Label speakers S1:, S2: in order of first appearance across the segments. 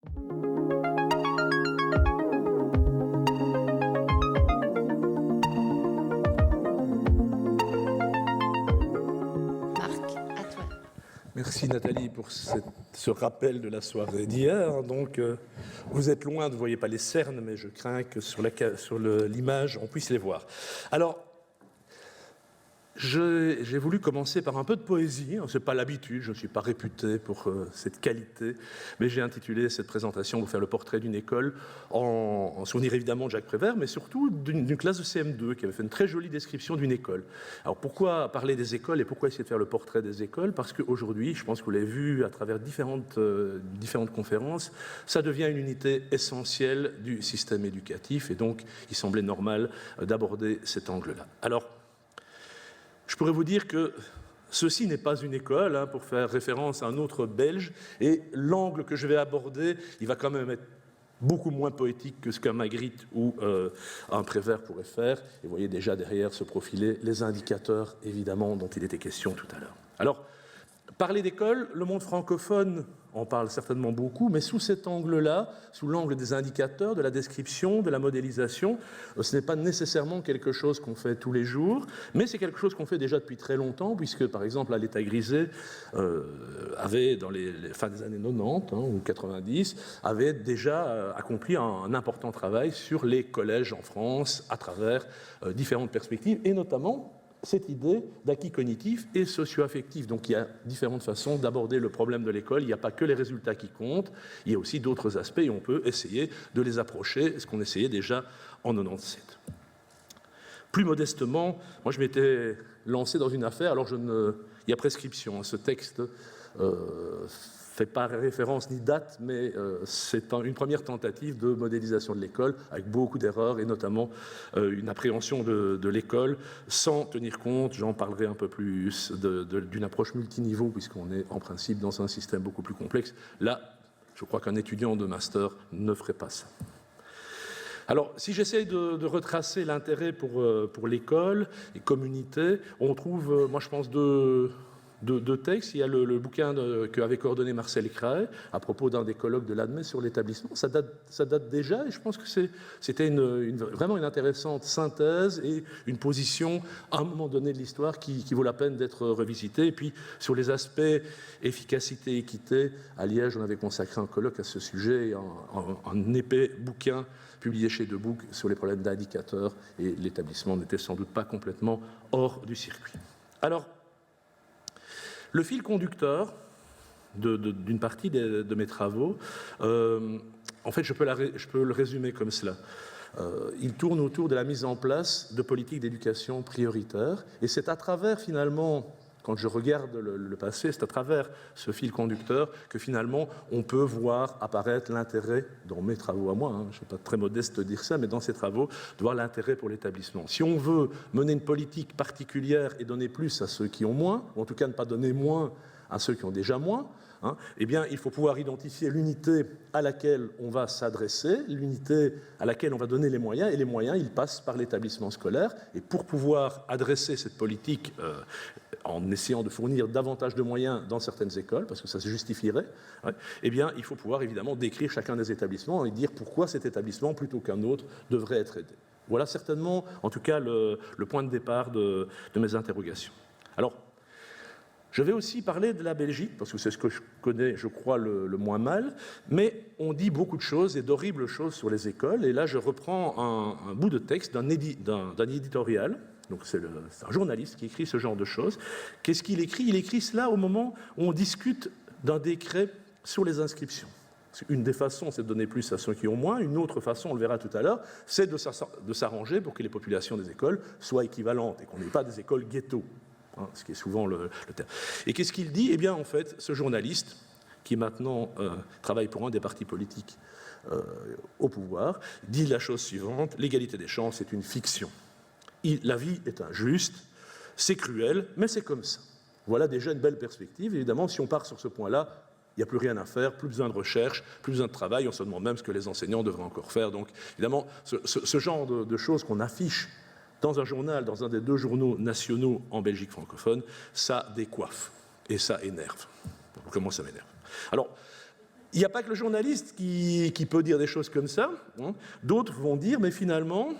S1: Merci Nathalie pour ce rappel de la soirée d'hier. Donc, vous êtes loin, vous ne voyez pas les cernes, mais je crains que sur l'image, on puisse les voir. Alors, j'ai voulu commencer par un peu de poésie. Ce n'est pas l'habitude, je ne suis pas réputé pour cette qualité, mais j'ai intitulé cette présentation pour faire le portrait d'une école, en souvenir évidemment de Jacques Prévert, mais surtout d'une classe de CM2 qui avait fait une très jolie description d'une école. Alors pourquoi parler des écoles et pourquoi essayer de faire le portrait des écoles? Parce qu'aujourd'hui, je pense que vous l'avez vu à travers différentes conférences, ça devient une unité essentielle du système éducatif et donc il semblait normal d'aborder cet angle-là. Alors, je pourrais vous dire que ceci n'est pas une école, pour faire référence à un autre Belge, et l'angle que je vais aborder, il va quand même être beaucoup moins poétique que ce qu'un Magritte ou un Prévert pourrait faire. Et vous voyez déjà derrière se profiler les indicateurs, évidemment, dont il était question tout à l'heure. Alors, parler d'école, le monde francophone en parle certainement beaucoup, mais sous cet angle-là, sous l'angle des indicateurs, de la description, de la modélisation, ce n'est pas nécessairement quelque chose qu'on fait tous les jours, mais c'est quelque chose qu'on fait déjà depuis très longtemps, puisque par exemple, l'État grisé avait, dans les fins des années 90 ou 90, avait déjà accompli un important travail sur les collèges en France à travers différentes perspectives, et notamment cette idée d'acquis cognitif et socio-affectif. Donc il y a différentes façons d'aborder le problème de l'école. Il n'y a pas que les résultats qui comptent, il y a aussi d'autres aspects et on peut essayer de les approcher, ce qu'on essayait déjà en 97. Plus modestement, moi je m'étais lancé dans une affaire, alors il y a prescription, ce texte fait pas référence ni date, mais c'est une première tentative de modélisation de l'école avec beaucoup d'erreurs et notamment une appréhension de l'école sans tenir compte, j'en parlerai un peu plus, d'une approche multiniveau puisqu'on est en principe dans un système beaucoup plus complexe. Là, je crois qu'un étudiant de master ne ferait pas ça. Alors, si j'essaye de retracer l'intérêt pour l'école et communauté, on trouve, moi je pense, deux textes. Il y a le bouquin qu'avait coordonné Marcel Crae à propos d'un des colloques de l'ADME sur l'établissement. Ça date déjà et je pense que c'était vraiment une intéressante synthèse et une position à un moment donné de l'histoire qui vaut la peine d'être revisitée. Et puis sur les aspects efficacité, équité, à Liège, on avait consacré un colloque à ce sujet, un épais bouquin publié chez Debout sur les problèmes d'indicateurs et l'établissement n'était sans doute pas complètement hors du circuit. Alors, le fil conducteur d'une partie de mes travaux, en fait, je peux le résumer comme cela. Il tourne autour de la mise en place de politiques d'éducation prioritaires, et c'est à travers, finalement, quand je regarde le passé, c'est à travers ce fil conducteur que, finalement, on peut voir apparaître l'intérêt, dans mes travaux à moi, je ne suis pas très modeste de dire ça, mais dans ces travaux, de voir l'intérêt pour l'établissement. Si on veut mener une politique particulière et donner plus à ceux qui ont moins, ou en tout cas ne pas donner moins à ceux qui ont déjà moins, eh bien, il faut pouvoir identifier l'unité à laquelle on va s'adresser, l'unité à laquelle on va donner les moyens, et les moyens, ils passent par l'établissement scolaire. Et pour pouvoir adresser cette politique en essayant de fournir davantage de moyens dans certaines écoles, parce que ça se justifierait, eh bien, il faut pouvoir évidemment décrire chacun des établissements et dire pourquoi cet établissement, plutôt qu'un autre, devrait être aidé. Voilà certainement, en tout cas, le point de départ de mes interrogations. Alors, je vais aussi parler de la Belgique, parce que c'est ce que je connais, je crois, le moins mal, mais on dit beaucoup de choses et d'horribles choses sur les écoles, et là je reprends un bout de texte d'un éditorial, donc c'est un journaliste qui écrit ce genre de choses. Qu'est-ce qu'il écrit? Il écrit cela au moment où on discute d'un décret sur les inscriptions. Une des façons, c'est de donner plus à ceux qui ont moins. Une autre façon, on le verra tout à l'heure, c'est de s'arranger pour que les populations des écoles soient équivalentes et qu'on n'ait pas des écoles ghetto. Ce qui est souvent le terme. Et qu'est-ce qu'il dit? Eh bien, en fait, ce journaliste, qui maintenant travaille pour un des partis politiques au pouvoir, dit la chose suivante: l'égalité des chances est une fiction. La vie est injuste, c'est cruel, mais c'est comme ça. Voilà déjà une belle perspective. Évidemment, si on part sur ce point-là, il n'y a plus rien à faire, plus besoin de recherche, plus besoin de travail, on se demande même ce que les enseignants devraient encore faire. Donc, évidemment, ce genre de choses qu'on affiche dans un journal, dans un des deux journaux nationaux en Belgique francophone, ça décoiffe et ça énerve. Comment ça m'énerve? Alors, Il n'y a pas que le journaliste qui peut dire des choses comme ça. Hein. D'autres vont dire, mais finalement,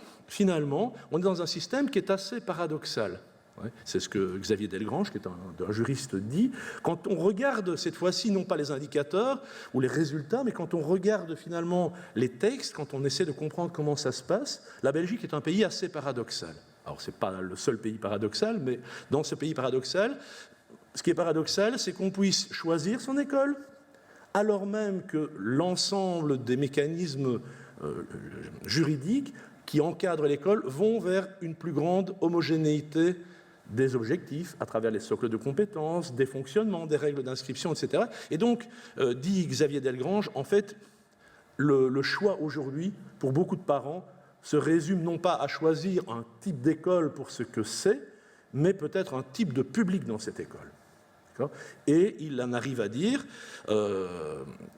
S1: on est dans un système qui est assez paradoxal. Ouais, c'est ce que Xavier Delgrange, qui est un juriste, dit. Quand on regarde cette fois-ci, non pas les indicateurs ou les résultats, mais quand on regarde finalement les textes, quand on essaie de comprendre comment ça se passe, la Belgique est un pays assez paradoxal. Alors, ce n'est pas le seul pays paradoxal, mais dans ce pays paradoxal, ce qui est paradoxal, c'est qu'on puisse choisir son école, alors même que l'ensemble des mécanismes juridiques qui encadrent l'école vont vers une plus grande homogénéité des objectifs à travers les socles de compétences, des fonctionnements, des règles d'inscription, etc. Et donc, dit Xavier Delgrange, en fait, le choix aujourd'hui, pour beaucoup de parents, se résume non pas à choisir un type d'école pour ce que c'est, mais peut-être un type de public dans cette école. Et il en arrive à dire,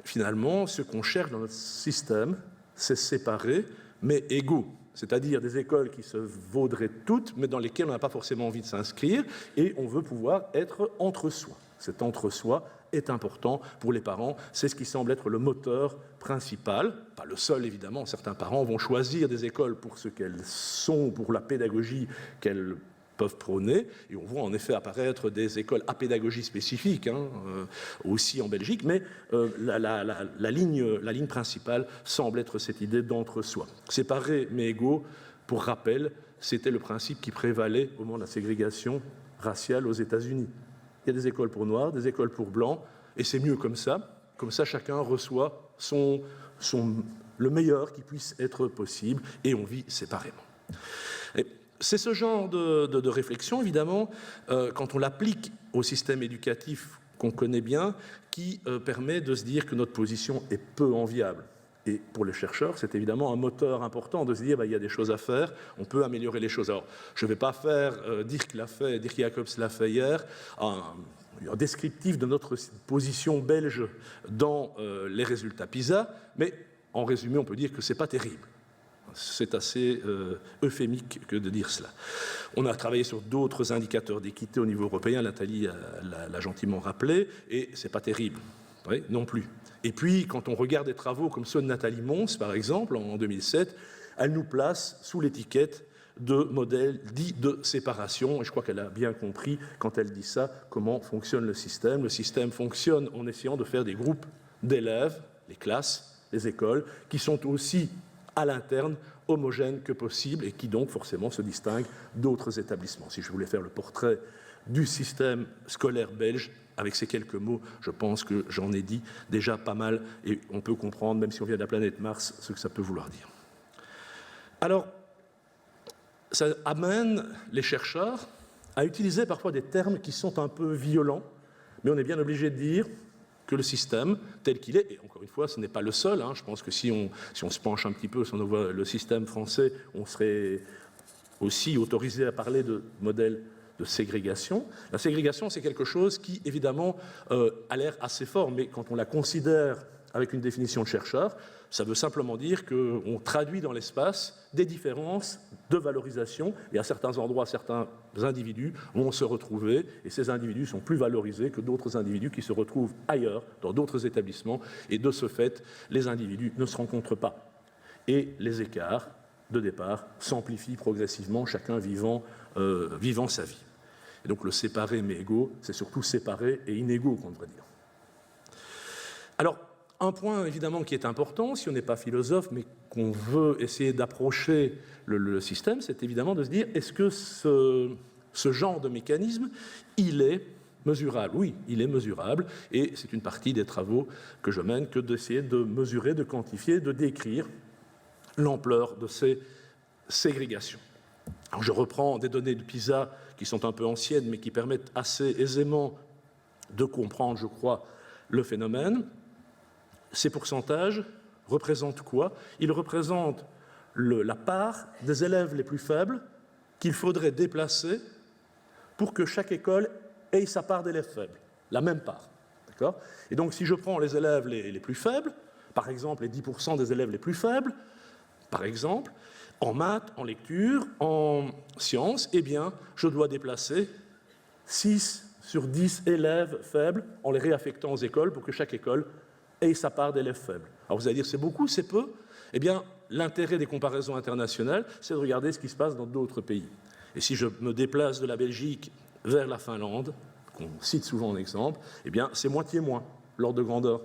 S1: finalement, ce qu'on cherche dans notre système, c'est séparer, mais égaux. C'est-à-dire des écoles qui se vaudraient toutes, mais dans lesquelles on n'a pas forcément envie de s'inscrire, et on veut pouvoir être entre soi. Cet entre-soi est important pour les parents, c'est ce qui semble être le moteur principal, pas le seul évidemment, certains parents vont choisir des écoles pour ce qu'elles sont, pour la pédagogie qu'elles peuvent prôner, et on voit en effet apparaître des écoles à pédagogie spécifique, aussi en Belgique, mais la ligne principale semble être cette idée d'entre-soi. Séparés mais égaux, pour rappel, c'était le principe qui prévalait au moment de la ségrégation raciale aux États-Unis. Il y a des écoles pour noirs, des écoles pour blancs, et c'est mieux comme ça chacun reçoit le meilleur qui puisse être possible, et on vit séparément. Et c'est ce genre de réflexion, évidemment, quand on l'applique au système éducatif qu'on connaît bien, qui permet de se dire que notre position est peu enviable. Et pour les chercheurs, c'est évidemment un moteur important de se dire il y a des choses à faire, on peut améliorer les choses. Alors, je ne vais pas faire Dirk Jacobs l'a fait hier, un descriptif de notre position belge dans les résultats PISA, mais en résumé, on peut dire que ce n'est pas terrible. C'est assez euphémique que de dire cela. On a travaillé sur d'autres indicateurs d'équité au niveau européen, Nathalie l'a gentiment rappelé, et ce n'est pas terrible, oui, non plus. Et puis, quand on regarde des travaux comme ceux de Nathalie Mons, par exemple, en 2007, elle nous place sous l'étiquette de modèle dit de séparation, et je crois qu'elle a bien compris, quand elle dit ça, comment fonctionne le système. Le système fonctionne en essayant de faire des groupes d'élèves, les classes, les écoles, qui sont aussi à l'interne, homogènes que possible, et qui donc forcément se distinguent d'autres établissements. Si je voulais faire le portrait du système scolaire belge, avec ces quelques mots, je pense que j'en ai dit déjà pas mal, et on peut comprendre, même si on vient de la planète Mars, ce que ça peut vouloir dire. Alors, ça amène les chercheurs à utiliser parfois des termes qui sont un peu violents, mais on est bien obligé de dire que le système tel qu'il est, et encore une fois, ce n'est pas le seul, je pense que si on se penche un petit peu sur le système français, on serait aussi autorisé à parler de modèle de ségrégation. La ségrégation, c'est quelque chose qui, évidemment, a l'air assez fort, mais quand on la considère avec une définition de chercheur, ça veut simplement dire qu'on traduit dans l'espace des différences de valorisation, et à certains endroits, certains individus vont se retrouver, et ces individus sont plus valorisés que d'autres individus qui se retrouvent ailleurs, dans d'autres établissements, et de ce fait, les individus ne se rencontrent pas. Et les écarts de départ s'amplifient progressivement, chacun vivant sa vie. Et donc le séparé mais égaux, c'est surtout séparé et inégaux qu'on devrait dire. Alors, un point évidemment qui est important, si on n'est pas philosophe, mais qu'on veut essayer d'approcher le système, c'est évidemment de se dire, est-ce que ce genre de mécanisme, il est mesurable? Oui, il est mesurable, et c'est une partie des travaux que je mène, que d'essayer de mesurer, de quantifier, de décrire l'ampleur de ces ségrégations. Alors je reprends des données de PISA qui sont un peu anciennes, mais qui permettent assez aisément de comprendre, je crois, le phénomène. Ces pourcentages représentent quoi? Ils représentent la part des élèves les plus faibles qu'il faudrait déplacer pour que chaque école ait sa part d'élèves faibles, la même part. D'accord? Et donc, si je prends les élèves les plus faibles, par exemple les 10% des élèves les plus faibles, par exemple, en maths, en lecture, en sciences, eh bien, je dois déplacer 6 sur 10 élèves faibles en les réaffectant aux écoles pour que chaque école et sa part d'élèves faibles. Alors vous allez dire, c'est beaucoup, c'est peu? Eh bien, l'intérêt des comparaisons internationales, c'est de regarder ce qui se passe dans d'autres pays. Et si je me déplace de la Belgique vers la Finlande, qu'on cite souvent en exemple, eh bien, c'est moitié moins l'ordre de grandeur.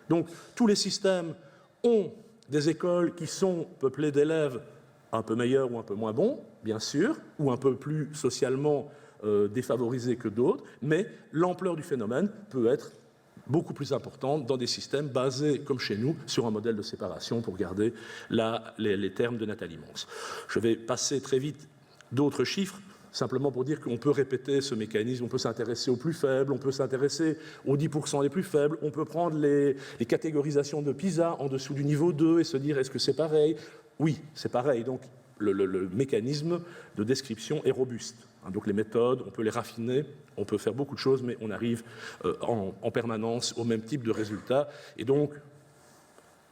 S1: Donc, tous les systèmes ont des écoles qui sont peuplées d'élèves un peu meilleurs ou un peu moins bons, bien sûr, ou un peu plus socialement défavorisés que d'autres, mais l'ampleur du phénomène peut être beaucoup plus importante dans des systèmes basés, comme chez nous, sur un modèle de séparation pour garder les termes de Nathalie Mons. Je vais passer très vite d'autres chiffres, simplement pour dire qu'on peut répéter ce mécanisme, on peut s'intéresser aux plus faibles, on peut s'intéresser aux 10% les plus faibles, on peut prendre les catégorisations de PISA en dessous du niveau 2 et se dire est-ce que c'est pareil? Oui, c'est pareil. Donc le mécanisme de description est robuste. Donc les méthodes, on peut les raffiner, on peut faire beaucoup de choses, mais on arrive en permanence au même type de résultats. Et donc,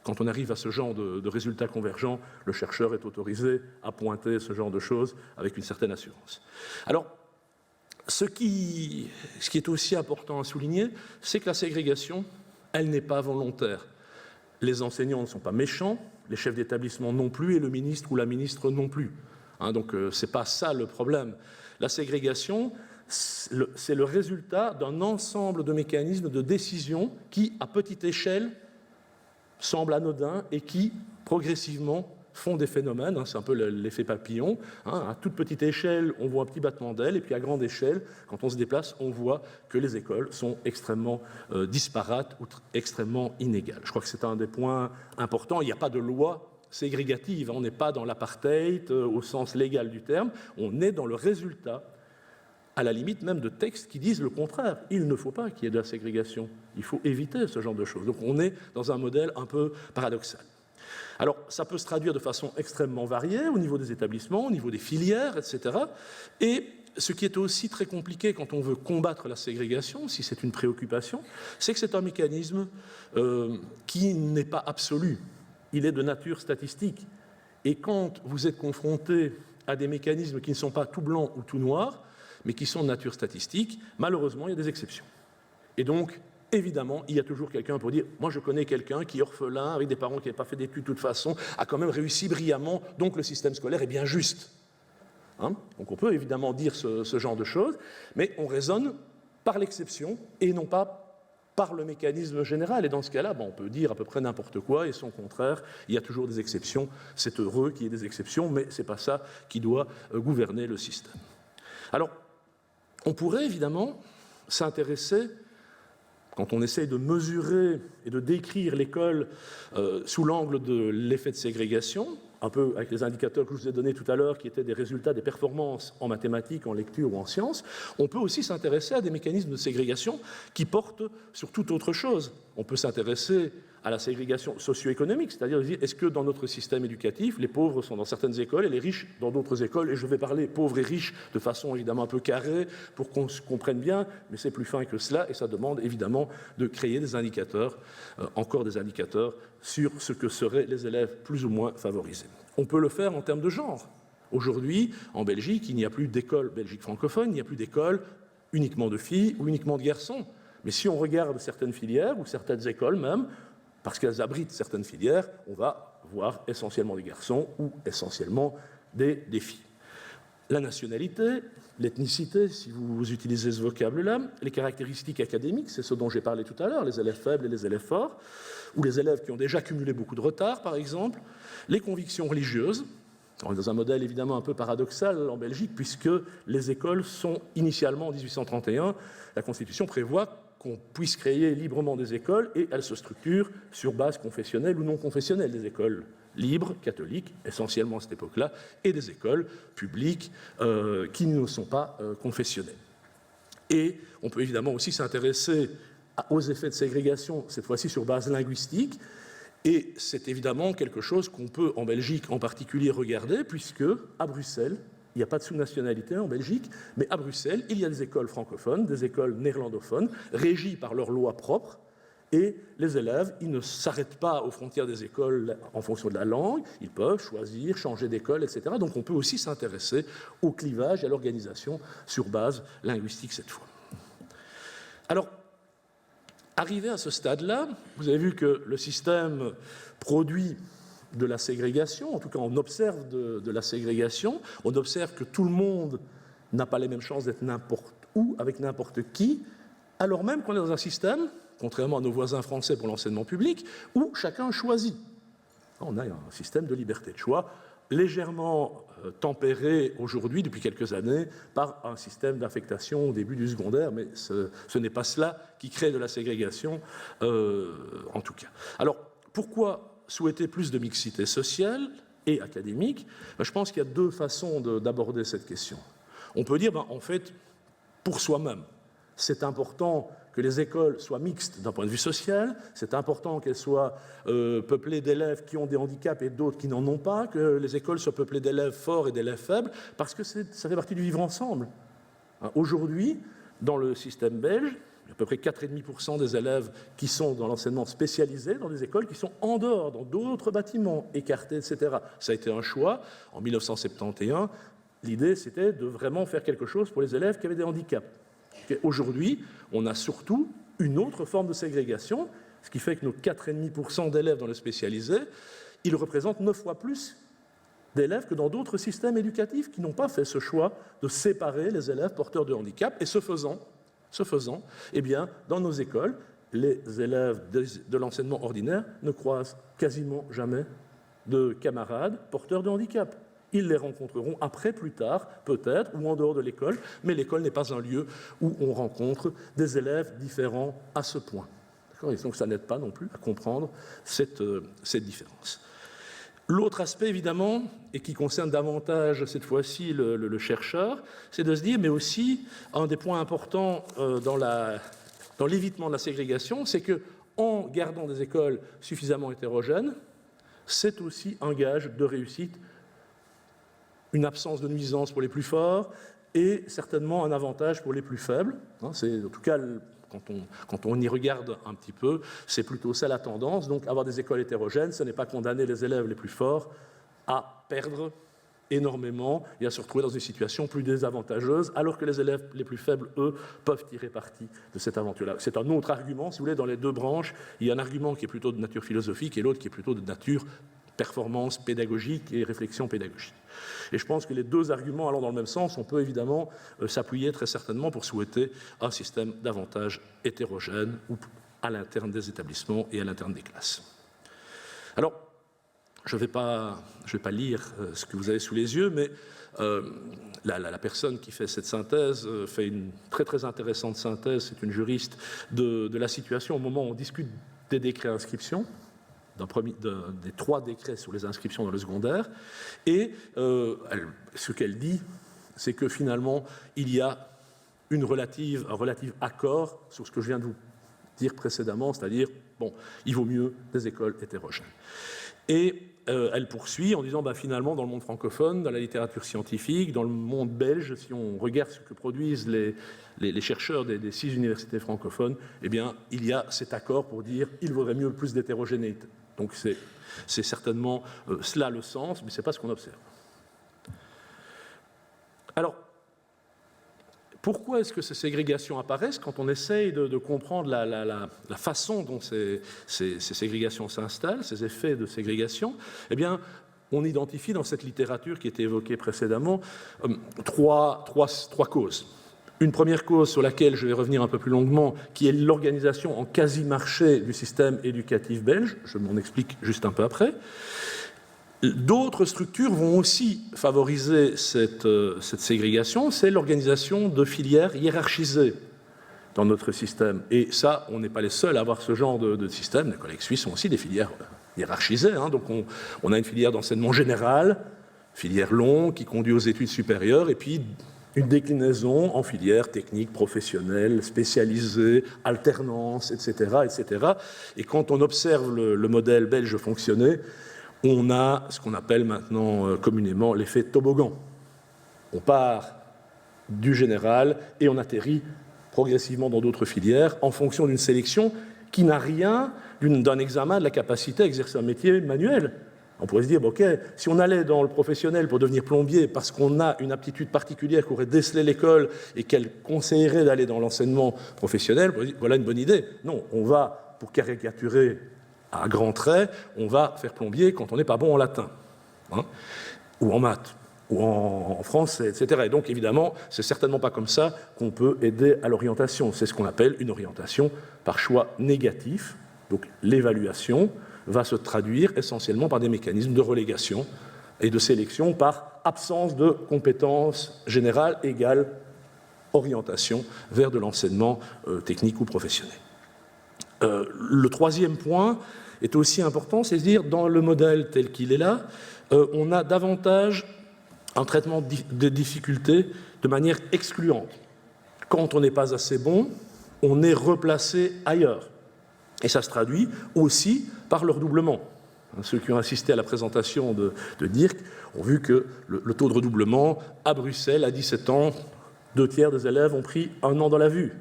S1: quand on arrive à ce genre de résultats convergents, le chercheur est autorisé à pointer ce genre de choses avec une certaine assurance. Alors, ce qui est aussi important à souligner, c'est que la ségrégation, elle n'est pas volontaire. Les enseignants ne sont pas méchants, les chefs d'établissement non plus, et le ministre ou la ministre non plus. Donc, ce n'est pas ça le problème. La ségrégation, c'est le résultat d'un ensemble de mécanismes de décision qui, à petite échelle, semblent anodins et qui, progressivement, font des phénomènes. C'est un peu l'effet papillon. À toute petite échelle, on voit un petit battement d'aile, et puis à grande échelle, quand on se déplace, on voit que les écoles sont extrêmement disparates ou extrêmement inégales. Je crois que c'est un des points importants. Il n'y a pas de loi ségrégative. On n'est pas dans l'apartheid au sens légal du terme. On est dans le résultat, à la limite même de textes qui disent le contraire. Il ne faut pas qu'il y ait de la ségrégation. Il faut éviter ce genre de choses. Donc on est dans un modèle un peu paradoxal. Alors ça peut se traduire de façon extrêmement variée au niveau des établissements, au niveau des filières, etc. Et ce qui est aussi très compliqué quand on veut combattre la ségrégation, si c'est une préoccupation, c'est que c'est un mécanisme qui n'est pas absolu. Il est de nature statistique. Et quand vous êtes confronté à des mécanismes qui ne sont pas tout blancs ou tout noirs, mais qui sont de nature statistique, malheureusement, il y a des exceptions. Et donc, évidemment, il y a toujours quelqu'un pour dire « moi, je connais quelqu'un qui est orphelin, avec des parents qui n'avaient pas fait d'études de toute façon, a quand même réussi brillamment, donc le système scolaire est bien juste. » Donc on peut évidemment dire ce genre de choses, mais on raisonne par l'exception et non pas par le mécanisme général. Et dans ce cas-là, on peut dire à peu près n'importe quoi, et son contraire, il y a toujours des exceptions. C'est heureux qu'il y ait des exceptions, mais ce n'est pas ça qui doit gouverner le système. Alors, on pourrait évidemment s'intéresser, quand on essaye de mesurer et de décrire l'école sous l'angle de l'effet de ségrégation, un peu avec les indicateurs que je vous ai donnés tout à l'heure, qui étaient des résultats des performances en mathématiques, en lecture ou en sciences, on peut aussi s'intéresser à des mécanismes de ségrégation qui portent sur toute autre chose. On peut s'intéresser à la ségrégation socio-économique, c'est-à-dire est-ce que dans notre système éducatif, les pauvres sont dans certaines écoles et les riches dans d'autres écoles, et je vais parler pauvres et riches de façon évidemment un peu carrée pour qu'on se comprenne bien, mais c'est plus fin que cela, et ça demande évidemment de créer des indicateurs, encore des indicateurs sur ce que seraient les élèves plus ou moins favorisés. On peut le faire en termes de genre. Aujourd'hui, en Belgique, il n'y a plus d'école Belgique francophone, il n'y a plus d'école uniquement de filles ou uniquement de garçons. Mais si on regarde certaines filières ou certaines écoles même, parce qu'elles abritent certaines filières, on va voir essentiellement des garçons ou essentiellement des filles. La nationalité, l'ethnicité, si vous utilisez ce vocable-là, les caractéristiques académiques, c'est ce dont j'ai parlé tout à l'heure, les élèves faibles et les élèves forts, ou les élèves qui ont déjà cumulé beaucoup de retard, par exemple, les convictions religieuses. On est dans un modèle évidemment un peu paradoxal en Belgique, puisque les écoles sont initialement, en 1831, la Constitution prévoit qu'on puisse créer librement des écoles, et elles se structurent sur base confessionnelle ou non confessionnelle, des écoles libres, catholiques, essentiellement à cette époque-là, et des écoles publiques qui ne sont pas confessionnelles. Et on peut évidemment aussi s'intéresser aux effets de ségrégation, cette fois-ci sur base linguistique, et c'est évidemment quelque chose qu'on peut, en Belgique en particulier, regarder, puisque à Bruxelles, il n'y a pas de sous-nationalité en Belgique, mais à Bruxelles, il y a des écoles francophones, des écoles néerlandophones, régies par leurs lois propres, et les élèves, ils ne s'arrêtent pas aux frontières des écoles en fonction de la langue, ils peuvent choisir, changer d'école, etc. Donc on peut aussi s'intéresser au clivage et à l'organisation sur base linguistique cette fois. Alors, arrivé à ce stade-là, vous avez vu que le système produit de la ségrégation, en tout cas on observe de la ségrégation, on observe que tout le monde n'a pas les mêmes chances d'être n'importe où, avec n'importe qui, alors même qu'on est dans un système, contrairement à nos voisins français pour l'enseignement public, où chacun choisit. On a un système de liberté de choix, légèrement tempéré aujourd'hui, depuis quelques années, par un système d'affectation au début du secondaire, mais ce n'est pas cela qui crée de la ségrégation, en tout cas. Alors, pourquoi souhaiter plus de mixité sociale et académique? Je pense qu'il y a deux façons d'aborder cette question. On peut dire, en fait, pour soi-même, c'est important que les écoles soient mixtes d'un point de vue social, c'est important qu'elles soient peuplées d'élèves qui ont des handicaps et d'autres qui n'en ont pas, que les écoles soient peuplées d'élèves forts et d'élèves faibles, parce que ça fait partie du vivre ensemble. Aujourd'hui, dans le système belge, il y a à peu près 4,5% des élèves qui sont dans l'enseignement spécialisé, dans des écoles qui sont en dehors, dans d'autres bâtiments, écartés, etc. Ça a été un choix. En 1971, l'idée, c'était de vraiment faire quelque chose pour les élèves qui avaient des handicaps. Aujourd'hui, on a surtout une autre forme de ségrégation, ce qui fait que nos 4,5% d'élèves dans le spécialisé, ils représentent 9 fois plus d'élèves que dans d'autres systèmes éducatifs qui n'ont pas fait ce choix de séparer les élèves porteurs de handicap. Et ce faisant, eh bien, dans nos écoles, les élèves de l'enseignement ordinaire ne croisent quasiment jamais de camarades porteurs de handicap. Ils les rencontreront après, plus tard, peut-être, ou en dehors de l'école, mais l'école n'est pas un lieu où on rencontre des élèves différents à ce point. Et donc ça n'aide pas non plus à comprendre cette différence. L'autre aspect, évidemment, et qui concerne davantage cette fois-ci le chercheur, c'est de se dire, mais aussi, un des points importants dans l'évitement de la ségrégation, c'est qu'en gardant des écoles suffisamment hétérogènes, c'est aussi un gage de réussite, une absence de nuisance pour les plus forts et certainement un avantage pour les plus faibles. C'est, en tout cas, quand on y regarde un petit peu, c'est plutôt ça la tendance. Donc avoir des écoles hétérogènes, ce n'est pas condamner les élèves les plus forts à perdre énormément et à se retrouver dans une situation plus désavantageuse, alors que les élèves les plus faibles, eux, peuvent tirer parti de cette aventure-là. C'est un autre argument, si vous voulez, dans les deux branches. Il y a un argument qui est plutôt de nature philosophique et l'autre qui est plutôt de nature performance pédagogique et réflexion pédagogique. Et je pense que les deux arguments allant dans le même sens, on peut évidemment s'appuyer très certainement pour souhaiter un système davantage hétérogène à l'interne des établissements et à l'interne des classes. Alors, je ne vais pas lire ce que vous avez sous les yeux, mais la personne qui fait cette synthèse fait une très très intéressante synthèse, c'est une juriste, de la situation au moment où on discute des décrets d'inscription, des 3 décrets sur les inscriptions dans le secondaire, et ce qu'elle dit, c'est que finalement, il y a un relatif accord sur ce que je viens de vous dire précédemment, c'est-à-dire, il vaut mieux des écoles hétérogènes. Et elle poursuit en disant, finalement, dans le monde francophone, dans la littérature scientifique, dans le monde belge, si on regarde ce que produisent les chercheurs des 6 universités francophones, eh bien, il y a cet accord pour dire qu'il vaudrait mieux plus d'hétérogénéité. Donc c'est certainement cela le sens, mais ce n'est pas ce qu'on observe. Alors, pourquoi est-ce que ces ségrégations apparaissent quand on essaye de comprendre la façon dont ces ségrégations s'installent, ces effets de ségrégation? Eh bien, on identifie dans cette littérature qui était évoquée précédemment trois causes. Une première cause sur laquelle je vais revenir un peu plus longuement, qui est l'organisation en quasi-marché du système éducatif belge. Je m'en explique juste un peu après. D'autres structures vont aussi favoriser cette ségrégation, c'est l'organisation de filières hiérarchisées dans notre système. Et ça, on n'est pas les seuls à avoir ce genre de système. Les collègues suisses ont aussi des filières hiérarchisées. Donc on a une filière d'enseignement général, filière longue, qui conduit aux études supérieures, et puis une déclinaison en filières techniques, professionnelles, spécialisées, alternance, etc., etc. Et quand on observe le modèle belge fonctionner, on a ce qu'on appelle maintenant communément l'effet toboggan. On part du général et on atterrit progressivement dans d'autres filières en fonction d'une sélection qui n'a rien d'un examen de la capacité à exercer un métier manuel. On pourrait se dire, ok, si on allait dans le professionnel pour devenir plombier parce qu'on a une aptitude particulière qu'aurait décelé l'école et qu'elle conseillerait d'aller dans l'enseignement professionnel, voilà une bonne idée. Non, on va, pour caricaturer à grands traits, on va faire plombier quand on n'est pas bon en latin, hein, ou en maths, ou en français, etc. Et donc, évidemment, c'est certainement pas comme ça qu'on peut aider à l'orientation. C'est ce qu'on appelle une orientation par choix négatif. Donc, l'évaluation va se traduire essentiellement par des mécanismes de relégation et de sélection par absence de compétences générales égale orientation vers de l'enseignement technique ou professionnel. Le troisième point est aussi important, c'est de dire, dans le modèle tel qu'il est là, on a davantage un traitement de difficultés de manière excluante. Quand on n'est pas assez bon, on est replacé ailleurs. Et ça se traduit aussi par le redoublement. Ceux qui ont assisté à la présentation de Dirk ont vu que le taux de redoublement à Bruxelles, à 17 ans, 2/3 des élèves ont pris 1 an dans la vue.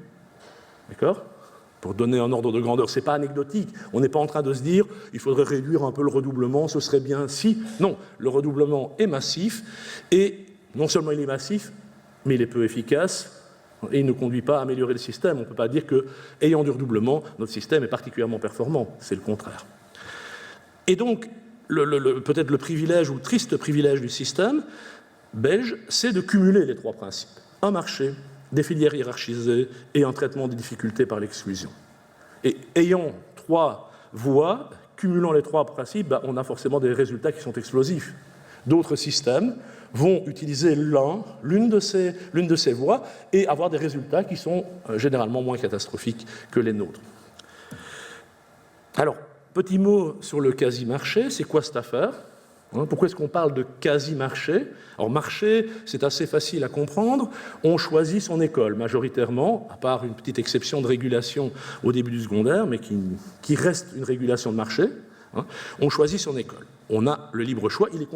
S1: D'accord ? Pour donner un ordre de grandeur, ce n'est pas anecdotique. On n'est pas en train de se dire il faudrait réduire un peu le redoublement, ce serait bien si. Non, le redoublement est massif, et non seulement il est massif, mais il est peu efficace, et il ne conduit pas à améliorer le système. On ne peut pas dire qu'ayant du redoublement, notre système est particulièrement performant. C'est le contraire. Et donc, peut-être le privilège ou le triste privilège du système belge, c'est de cumuler les 3 principes. Un marché, des filières hiérarchisées et un traitement des difficultés par l'exclusion. Et ayant 3 voies, cumulant les 3 principes, on a forcément des résultats qui sont explosifs. D'autres systèmes vont utiliser l'une de ces voies et avoir des résultats qui sont généralement moins catastrophiques que les nôtres. Alors, petit mot sur le quasi-marché, c'est quoi cette affaire ? Pourquoi est-ce qu'on parle de quasi-marché ? Alors, marché, c'est assez facile à comprendre. On choisit son école, majoritairement, à part une petite exception de régulation au début du secondaire, mais qui reste une régulation de marché. On choisit son école. On a le libre choix. Il est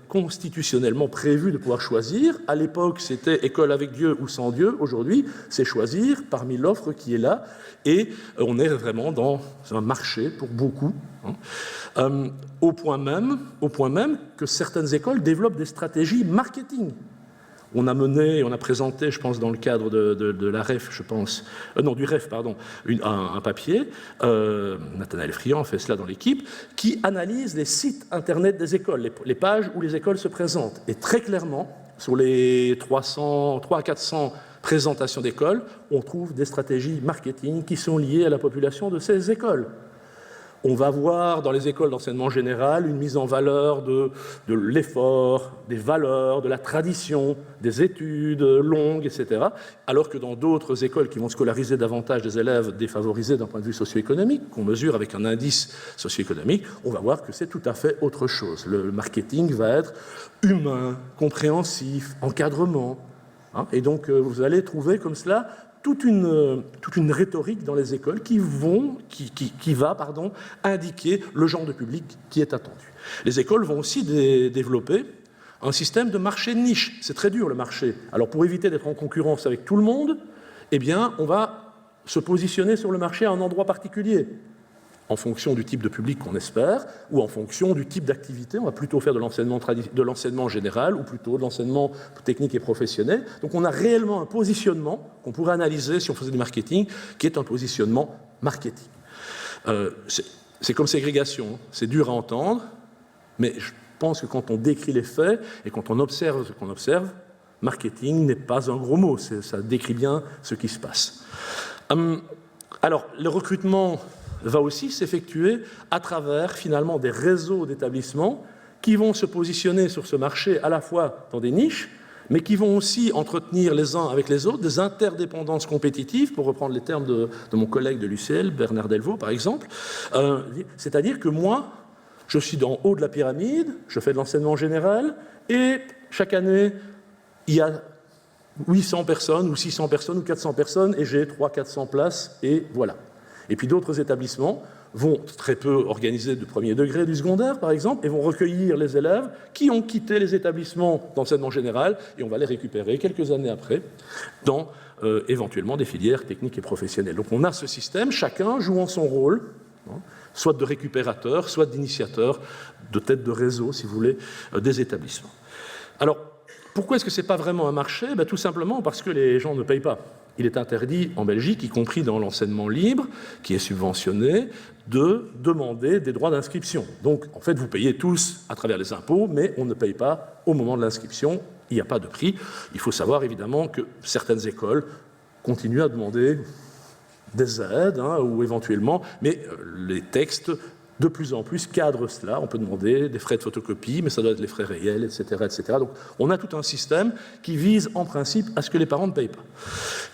S1: constitutionnellement prévu de pouvoir choisir. À l'époque, c'était école avec Dieu ou sans Dieu. Aujourd'hui, c'est choisir parmi l'offre qui est là. Et on est vraiment dans un marché pour beaucoup. Au point même que certaines écoles développent des stratégies marketing. On a présenté, je pense, dans le cadre de la REF, je pense, du REF, pardon, un papier, Nathanaël Friand fait cela dans l'équipe, qui analyse les sites internet des écoles, les pages où les écoles se présentent. Et très clairement, sur les 300 à 400 présentations d'écoles, on trouve des stratégies marketing qui sont liées à la population de ces écoles. On va voir dans les écoles d'enseignement général une mise en valeur de l'effort, des valeurs, de la tradition, des études longues, etc. Alors que dans d'autres écoles qui vont scolariser davantage des élèves défavorisés d'un point de vue socio-économique, qu'on mesure avec un indice socio-économique, on va voir que c'est tout à fait autre chose. Le marketing va être humain, compréhensif, encadrement. Et donc vous allez trouver comme cela toute une rhétorique dans les écoles qui va indiquer le genre de public qui est attendu. Les écoles vont aussi développer un système de marché de niche. C'est très dur, le marché. Alors, pour éviter d'être en concurrence avec tout le monde, eh bien, on va se positionner sur le marché à un endroit particulier, en fonction du type de public qu'on espère, ou en fonction du type d'activité. On va plutôt faire de l'enseignement général, ou plutôt de l'enseignement technique et professionnel. Donc on a réellement un positionnement qu'on pourrait analyser si on faisait du marketing, qui est un positionnement marketing. C'est comme ségrégation, c'est dur à entendre, mais je pense que quand on décrit les faits, et quand on observe ce qu'on observe, marketing n'est pas un gros mot, ça décrit bien ce qui se passe. Alors, le recrutement va aussi s'effectuer à travers finalement des réseaux d'établissements qui vont se positionner sur ce marché à la fois dans des niches, mais qui vont aussi entretenir les uns avec les autres des interdépendances compétitives, pour reprendre les termes de mon collègue de l'UCL, Bernard Delvaux par exemple. C'est-à-dire que moi, je suis en haut de la pyramide, je fais de l'enseignement général, et chaque année, il y a 800 personnes, ou 600 personnes, ou 400 personnes, et j'ai 300-400 places, et voilà. Et puis d'autres établissements vont très peu organiser de premier degré du secondaire, par exemple, et vont recueillir les élèves qui ont quitté les établissements d'enseignement général, et on va les récupérer quelques années après dans éventuellement des filières techniques et professionnelles. Donc on a ce système, chacun jouant son rôle, soit de récupérateur, soit d'initiateur de tête de réseau, si vous voulez, des établissements. Alors, pourquoi est-ce que ce n'est pas vraiment un marché? Tout simplement parce que les gens ne payent pas. Il est interdit en Belgique, y compris dans l'enseignement libre, qui est subventionné, de demander des droits d'inscription. Donc, en fait, vous payez tous à travers les impôts, mais on ne paye pas au moment de l'inscription. Il n'y a pas de prix. Il faut savoir, évidemment, que certaines écoles continuent à demander des aides, ou éventuellement, mais les textes de plus en plus cadrent cela. On peut demander des frais de photocopie, mais ça doit être les frais réels, etc., etc. Donc on a tout un système qui vise en principe à ce que les parents ne payent pas.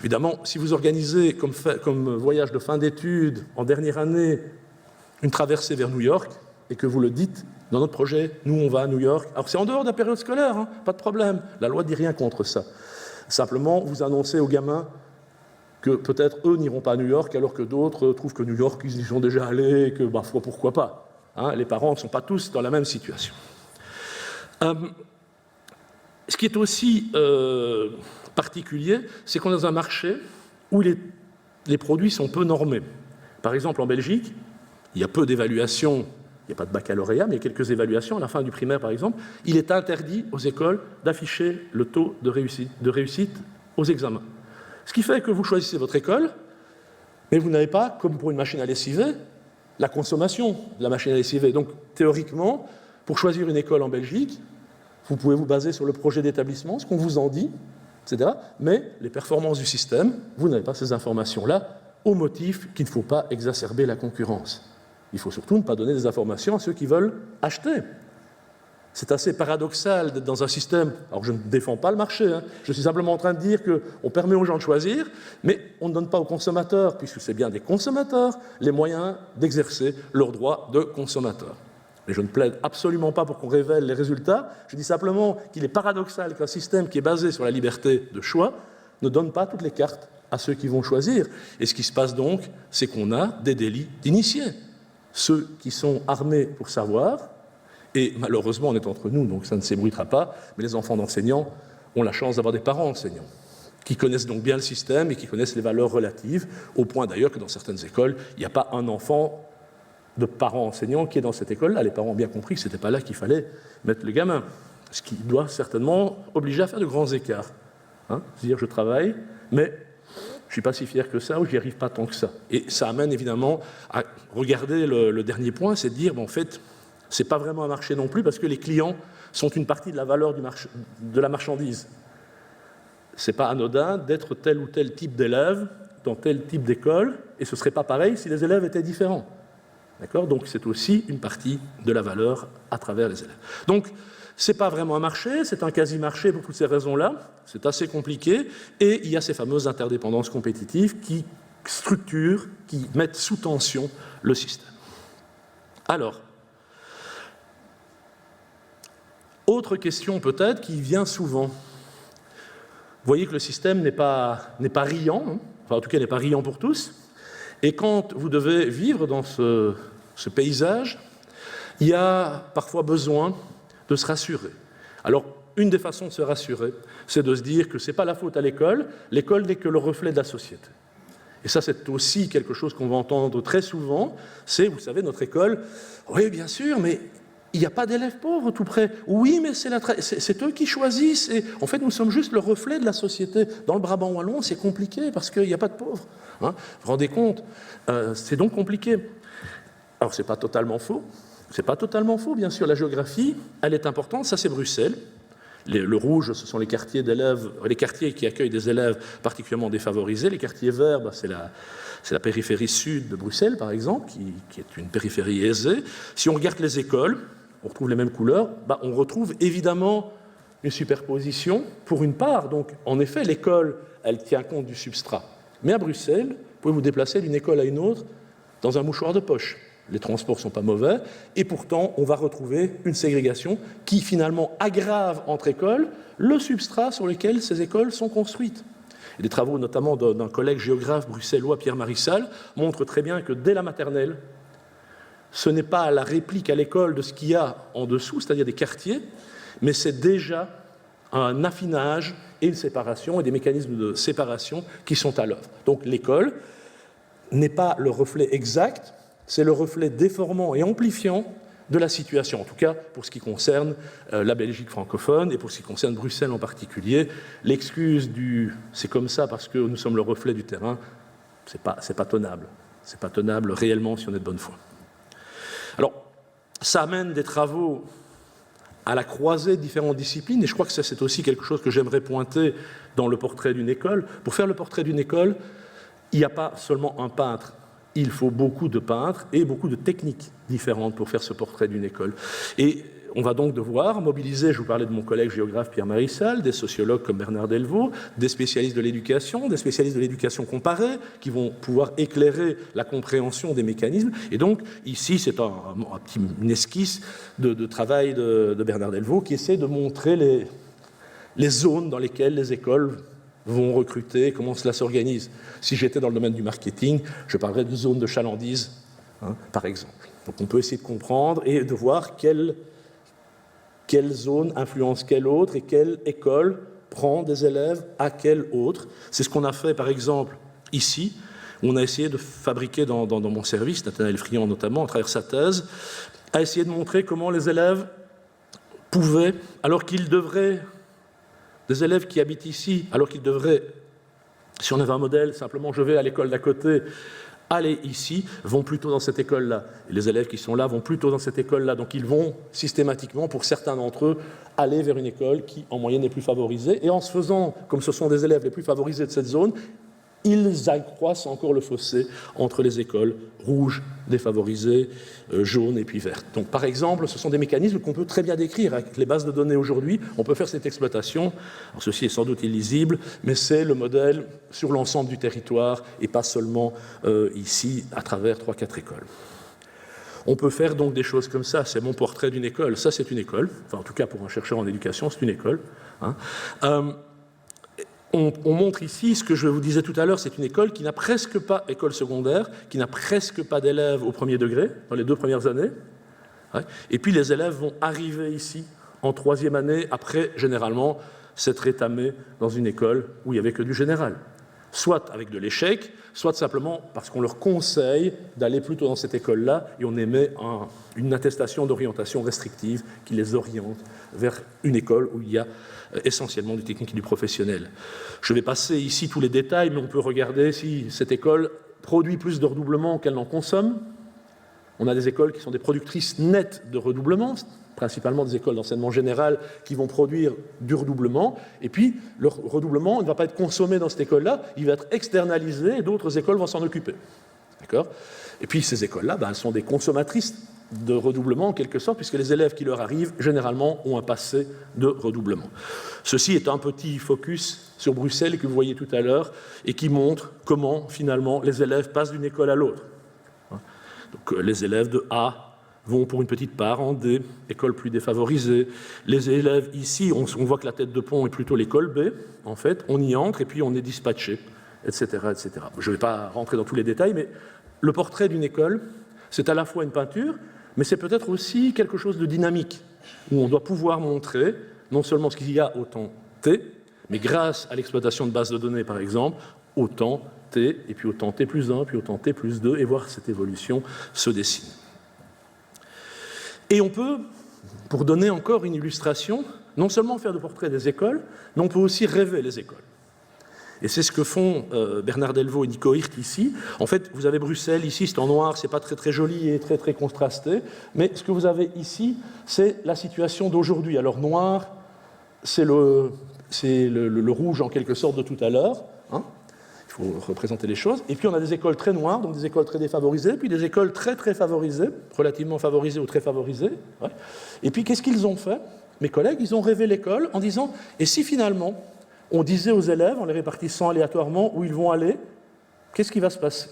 S1: Évidemment, si vous organisez comme voyage de fin d'études en dernière année une traversée vers New York et que vous le dites dans notre projet, nous on va à New York, alors c'est en dehors de la période scolaire, pas de problème, la loi ne dit rien contre ça. Simplement, vous annoncez aux gamins que peut-être eux n'iront pas à New York alors que d'autres trouvent que New York, ils y sont déjà allés et que, pourquoi pas. Les parents ne sont pas tous dans la même situation. Ce qui est aussi particulier, c'est qu'on est dans un marché où les produits sont peu normés. Par exemple, en Belgique, il y a peu d'évaluations, il n'y a pas de baccalauréat, mais il y a quelques évaluations. À la fin du primaire, par exemple, il est interdit aux écoles d'afficher le taux de réussite aux examens. Ce qui fait que vous choisissez votre école, mais vous n'avez pas, comme pour une machine à lessiver, la consommation de la machine à lessiver. Donc, théoriquement, pour choisir une école en Belgique, vous pouvez vous baser sur le projet d'établissement, ce qu'on vous en dit, etc. Mais les performances du système, vous n'avez pas ces informations-là, au motif qu'il ne faut pas exacerber la concurrence. Il faut surtout ne pas donner des informations à ceux qui veulent acheter. C'est assez paradoxal d'être dans un système, alors je ne défends pas le marché, je suis simplement en train de dire qu'on permet aux gens de choisir, mais on ne donne pas aux consommateurs, puisque c'est bien des consommateurs, les moyens d'exercer leurs droits de consommateurs. Mais je ne plaide absolument pas pour qu'on révèle les résultats, je dis simplement qu'il est paradoxal qu'un système qui est basé sur la liberté de choix ne donne pas toutes les cartes à ceux qui vont choisir. Et ce qui se passe donc, c'est qu'on a des délits d'initiés. Ceux qui sont armés pour savoir, et malheureusement on est entre nous, donc ça ne s'ébruitera pas, mais les enfants d'enseignants ont la chance d'avoir des parents enseignants, qui connaissent donc bien le système et qui connaissent les valeurs relatives, au point d'ailleurs que dans certaines écoles, il n'y a pas un enfant de parents enseignants qui est dans cette école-là. Les parents ont bien compris que ce n'était pas là qu'il fallait mettre le gamin, ce qui doit certainement obliger à faire de grands écarts. C'est-à-dire je travaille, mais je ne suis pas si fier que ça ou je n'y arrive pas tant que ça. Et ça amène évidemment à regarder le dernier point, c'est de dire, en fait, ce n'est pas vraiment un marché non plus parce que les clients sont une partie de la valeur de la marchandise. Ce n'est pas anodin d'être tel ou tel type d'élève dans tel type d'école et ce ne serait pas pareil si les élèves étaient différents. D'accord ? Donc c'est aussi une partie de la valeur à travers les élèves. Donc ce n'est pas vraiment un marché, c'est un quasi-marché pour toutes ces raisons-là, c'est assez compliqué, et il y a ces fameuses interdépendances compétitives qui structurent, qui mettent sous tension le système. Alors, autre question peut-être qui vient souvent. Vous voyez que le système n'est pas riant, enfin en tout cas n'est pas riant pour tous, et quand vous devez vivre dans ce paysage, il y a parfois besoin de se rassurer. Alors, une des façons de se rassurer, c'est de se dire que ce n'est pas la faute à l'école n'est que le reflet de la société. Et ça, c'est aussi quelque chose qu'on va entendre très souvent, c'est, vous savez, notre école, oui, bien sûr, mais il n'y a pas d'élèves pauvres tout près. Oui, mais c'est eux qui choisissent. Et en fait, nous sommes juste le reflet de la société. Dans le Brabant wallon, c'est compliqué parce qu'il n'y a pas de pauvres. Vous vous rendez compte ? C'est donc compliqué. Alors, ce n'est pas totalement faux. Ce n'est pas totalement faux, bien sûr. La géographie, elle est importante. Ça, c'est Bruxelles. Le rouge, ce sont les quartiers d'élèves, les quartiers qui accueillent des élèves particulièrement défavorisés. Les quartiers verts, c'est la périphérie sud de Bruxelles, par exemple, qui est une périphérie aisée. Si on regarde les écoles, on retrouve les mêmes couleurs. On retrouve évidemment une superposition pour une part. Donc, en effet, l'école, elle tient compte du substrat. Mais à Bruxelles, vous pouvez vous déplacer d'une école à une autre dans un mouchoir de poche. Les transports ne sont pas mauvais, et pourtant, on va retrouver une ségrégation qui, finalement, aggrave entre écoles le substrat sur lequel ces écoles sont construites. Et des travaux, notamment d'un collègue géographe bruxellois, Pierre Marissal, montrent très bien que dès la maternelle, ce n'est pas la réplique à l'école de ce qu'il y a en dessous, c'est-à-dire des quartiers, mais c'est déjà un affinage et une séparation, et des mécanismes de séparation qui sont à l'œuvre. Donc l'école n'est pas le reflet exact, c'est le reflet déformant et amplifiant de la situation, en tout cas pour ce qui concerne la Belgique francophone et pour ce qui concerne Bruxelles en particulier. L'excuse du « c'est comme ça parce que nous sommes le reflet du terrain », c'est pas tenable. C'est pas tenable réellement si on est de bonne foi. Alors, ça amène des travaux à la croisée de différentes disciplines, et je crois que ça, c'est aussi quelque chose que j'aimerais pointer dans le portrait d'une école. Pour faire le portrait d'une école, il n'y a pas seulement un peintre. Il faut beaucoup de peintres et beaucoup de techniques différentes pour faire ce portrait d'une école. Et on va donc devoir mobiliser, je vous parlais de mon collègue géographe Pierre Marissal, des sociologues comme Bernard Delvaux, des spécialistes de l'éducation comparée, qui vont pouvoir éclairer la compréhension des mécanismes. Et donc, ici, c'est une esquisse de travail de Bernard Delvaux qui essaie de montrer les zones dans lesquelles les écoles vont recruter, comment cela s'organise. Si j'étais dans le domaine du marketing, je parlerais de zone de chalandise, par exemple. Donc on peut essayer de comprendre et de voir quelle zone influence quelle autre et quelle école prend des élèves à quelle autre. C'est ce qu'on a fait, par exemple, ici. On a essayé de fabriquer dans mon service, Nathanaël Friand notamment, à travers sa thèse, a essayé de montrer comment les élèves pouvaient, alors qu'ils devraient, des élèves qui habitent ici, alors qu'ils devraient, si on avait un modèle, simplement je vais à l'école d'à côté, aller ici, vont plutôt dans cette école-là. Et les élèves qui sont là vont plutôt dans cette école-là. Donc ils vont systématiquement, pour certains d'entre eux, aller vers une école qui, en moyenne, est plus favorisée. Et en se faisant, comme ce sont des élèves les plus favorisés de cette zone, ils accroissent encore le fossé entre les écoles rouges, défavorisées, jaunes et puis vertes. Donc, par exemple, ce sont des mécanismes qu'on peut très bien décrire avec les bases de données aujourd'hui. On peut faire cette exploitation. Alors, ceci est sans doute illisible, mais c'est le modèle sur l'ensemble du territoire et pas seulement ici, à travers 3-4 écoles. On peut faire donc des choses comme ça. C'est mon portrait d'une école. Ça, c'est une école. Enfin, en tout cas, pour un chercheur en éducation, c'est une école. On montre ici ce que je vous disais tout à l'heure, c'est une école qui n'a presque pas, école secondaire, qui n'a presque pas d'élèves au premier degré, dans les 2 premières années. Et puis les élèves vont arriver ici en 3e année, après, généralement, s'être étamés dans une école où il n'y avait que du général. Soit avec de l'échec, soit simplement parce qu'on leur conseille d'aller plutôt dans cette école-là et on émet une attestation d'orientation restrictive qui les oriente vers une école où il y a essentiellement du technique et du professionnel. Je vais passer ici tous les détails, mais on peut regarder si cette école produit plus de redoublement qu'elle n'en consomme. On a des écoles qui sont des productrices nettes de redoublement, principalement des écoles d'enseignement général qui vont produire du redoublement, et puis le redoublement ne va pas être consommé dans cette école-là, il va être externalisé et d'autres écoles vont s'en occuper. D'accord ? Et puis ces écoles-là, elles sont des consommatrices de redoublement en quelque sorte, puisque les élèves qui leur arrivent, généralement, ont un passé de redoublement. Ceci est un petit focus sur Bruxelles que vous voyez tout à l'heure et qui montre comment, finalement, les élèves passent d'une école à l'autre. Donc les élèves de A vont pour une petite part en D, école plus défavorisée. Les élèves ici, on voit que la tête de pont est plutôt l'école B, en fait, on y entre et puis on est dispatché, etc. etc. Je ne vais pas rentrer dans tous les détails, mais le portrait d'une école, c'est à la fois une peinture, mais c'est peut-être aussi quelque chose de dynamique, où on doit pouvoir montrer non seulement ce qu'il y a au temps T, mais grâce à l'exploitation de bases de données, par exemple, au temps T, et puis au temps T plus 1, puis au temps T plus 2, et voir cette évolution se dessiner. Et on peut, pour donner encore une illustration, non seulement faire le portrait des écoles, mais on peut aussi rêver les écoles. Et c'est ce que font Bernard Delvaux et Nico Hirt ici. En fait, vous avez Bruxelles, ici c'est en noir, c'est pas très très joli et très très contrasté, mais ce que vous avez ici, c'est la situation d'aujourd'hui. Alors noir, c'est le rouge en quelque sorte de tout à l'heure, hein. Il faut représenter les choses. Et puis on a des écoles très noires, donc des écoles très défavorisées, puis des écoles très très favorisées, relativement favorisées ou très favorisées. Ouais. Et puis qu'est-ce qu'ils ont fait ? Mes collègues, ils ont rêvé l'école en disant, et si finalement on disait aux élèves, en les répartissant aléatoirement où ils vont aller, qu'est-ce qui va se passer ?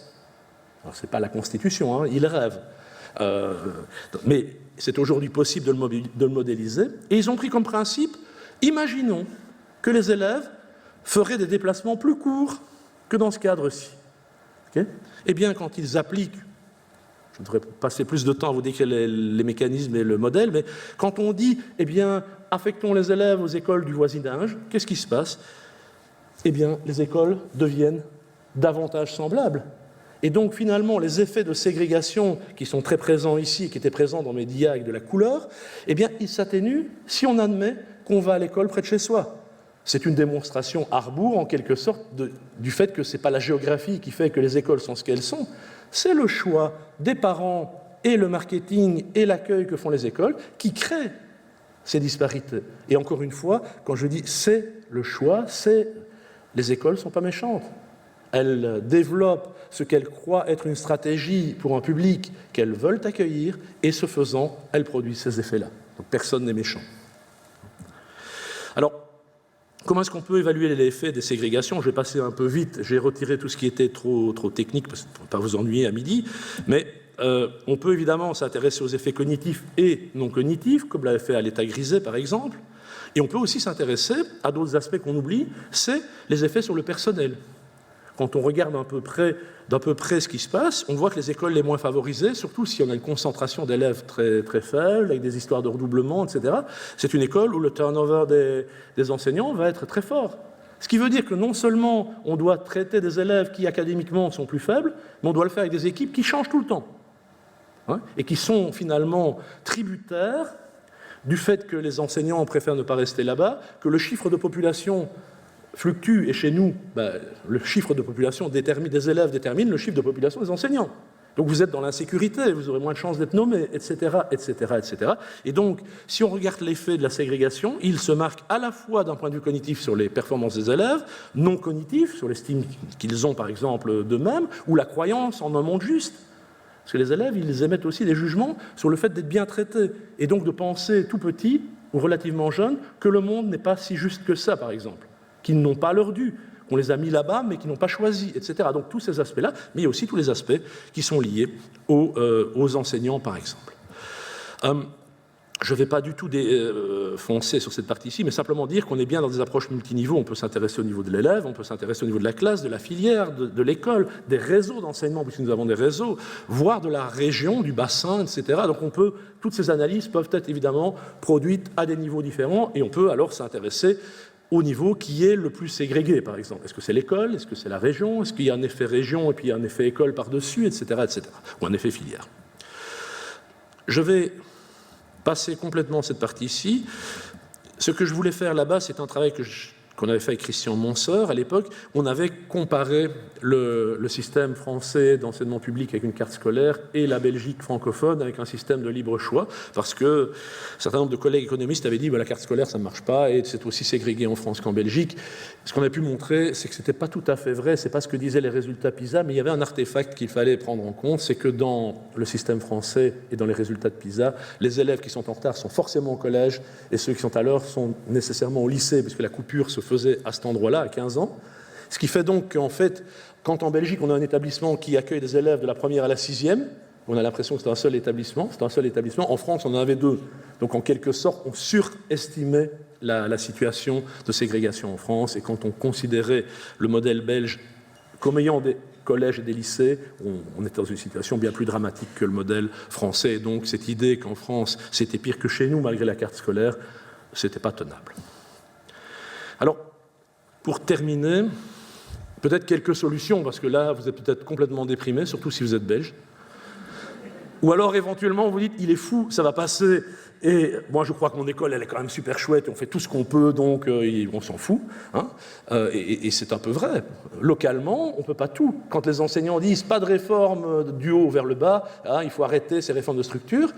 S1: Alors, ce n'est pas la Constitution, hein, ils rêvent. Mais c'est aujourd'hui possible de le modéliser. Et ils ont pris comme principe, imaginons que les élèves feraient des déplacements plus courts que dans ce cadre-ci. Okay ? Eh bien, quand ils appliquent, je devrais passer plus de temps à vous décrire les mécanismes et le modèle, mais quand on dit, eh bien, affectons les élèves aux écoles du voisinage, qu'est-ce qui se passe ? Eh bien, les écoles deviennent davantage semblables. Et donc finalement, les effets de ségrégation qui sont très présents ici, qui étaient présents dans mes dias avec de la couleur, eh bien, ils s'atténuent si on admet qu'on va à l'école près de chez soi. C'est une démonstration à rebours, en quelque sorte, du fait que ce n'est pas la géographie qui fait que les écoles sont ce qu'elles sont, c'est le choix des parents et le marketing et l'accueil que font les écoles qui créent ces disparités. Et encore une fois, quand je dis c'est le choix, les écoles ne sont pas méchantes. Elles développent ce qu'elles croient être une stratégie pour un public qu'elles veulent accueillir, et ce faisant, elles produisent ces effets-là. Donc personne n'est méchant. Alors, comment est-ce qu'on peut évaluer l'effet des ségrégations? Je vais passer un peu vite, j'ai retiré tout ce qui était trop technique, pour ne pas vous ennuyer à midi, mais on peut évidemment s'intéresser aux effets cognitifs et non cognitifs, comme l'avait fait Aletta Griset par exemple, et on peut aussi s'intéresser à d'autres aspects qu'on oublie, c'est les effets sur le personnel. Quand on regarde d'à peu près ce qui se passe, on voit que les écoles les moins favorisées, surtout si on a une concentration d'élèves très, très faible, avec des histoires de redoublement, etc., c'est une école où le turnover des enseignants va être très fort. Ce qui veut dire que non seulement on doit traiter des élèves qui académiquement sont plus faibles, mais on doit le faire avec des équipes qui changent tout le temps, hein, et qui sont finalement tributaires du fait que les enseignants préfèrent ne pas rester là-bas, que le chiffre de population fluctue, et chez nous, le chiffre de population des élèves détermine le chiffre de population des enseignants. Donc vous êtes dans l'insécurité, vous aurez moins de chances d'être nommé, etc., etc., etc. Et donc, si on regarde l'effet de la ségrégation, il se marque à la fois d'un point de vue cognitif sur les performances des élèves, non cognitif, sur l'estime qu'ils ont, par exemple, d'eux-mêmes, ou la croyance en un monde juste. Parce que les élèves, ils émettent aussi des jugements sur le fait d'être bien traités, et donc de penser tout petit, ou relativement jeune, que le monde n'est pas si juste que ça, par exemple, qu'ils n'ont pas leur dû, qu'on les a mis là-bas, mais qu'ils n'ont pas choisi, etc. Donc tous ces aspects-là, mais il y a aussi tous les aspects qui sont liés aux enseignants, par exemple. Je ne vais pas du tout foncer sur cette partie-ci, mais simplement dire qu'on est bien dans des approches multiniveaux. On peut s'intéresser au niveau de l'élève, on peut s'intéresser au niveau de la classe, de la filière, de l'école, des réseaux d'enseignement, puisque nous avons des réseaux, voire de la région, du bassin, etc. Donc toutes ces analyses peuvent être évidemment produites à des niveaux différents, et on peut alors s'intéresser au niveau qui est le plus ségrégué, par exemple. Est-ce que c'est l'école? Est-ce que c'est la région? Est-ce qu'il y a un effet région et puis il y a un effet école par-dessus, etc., etc., ou un effet filière? Je vais passer complètement cette partie-ci. Ce que je voulais faire là-bas, c'est un travail qu'on avait fait avec Christian Monseur à l'époque. On avait comparé le système français d'enseignement public avec une carte scolaire et la Belgique francophone avec un système de libre choix, parce que un certain nombre de collègues économistes avaient dit la carte scolaire ça ne marche pas et c'est aussi ségrégué en France qu'en Belgique. Ce qu'on a pu montrer, c'est que ce n'était pas tout à fait vrai, c'est pas ce que disaient les résultats PISA, mais il y avait un artefact qu'il fallait prendre en compte, c'est que dans le système français et dans les résultats de PISA, les élèves qui sont en retard sont forcément au collège et ceux qui sont à l'heure sont nécessairement au lycée, puisque la coupure se faisait à cet endroit-là, à 15 ans. Ce qui fait donc qu'en fait, quand en Belgique, on a un établissement qui accueille des élèves de la première à la sixième, on a l'impression que c'est un seul établissement. En France, on en avait deux. Donc, en quelque sorte, on surestimait la situation de ségrégation en France. Et quand on considérait le modèle belge comme ayant des collèges et des lycées, on était dans une situation bien plus dramatique que le modèle français. Et donc, cette idée qu'en France, c'était pire que chez nous, malgré la carte scolaire, c'était pas tenable. Alors, pour terminer, peut-être quelques solutions, parce que là, vous êtes peut-être complètement déprimé, surtout si vous êtes belge. Ou alors, éventuellement, vous dites, il est fou, ça va passer. Et moi, je crois que mon école, elle est quand même super chouette, et on fait tout ce qu'on peut, donc on s'en fout. Hein. Et c'est un peu vrai. Localement, on ne peut pas tout. Quand les enseignants disent, pas de réforme du haut vers le bas, hein, il faut arrêter ces réformes de structure,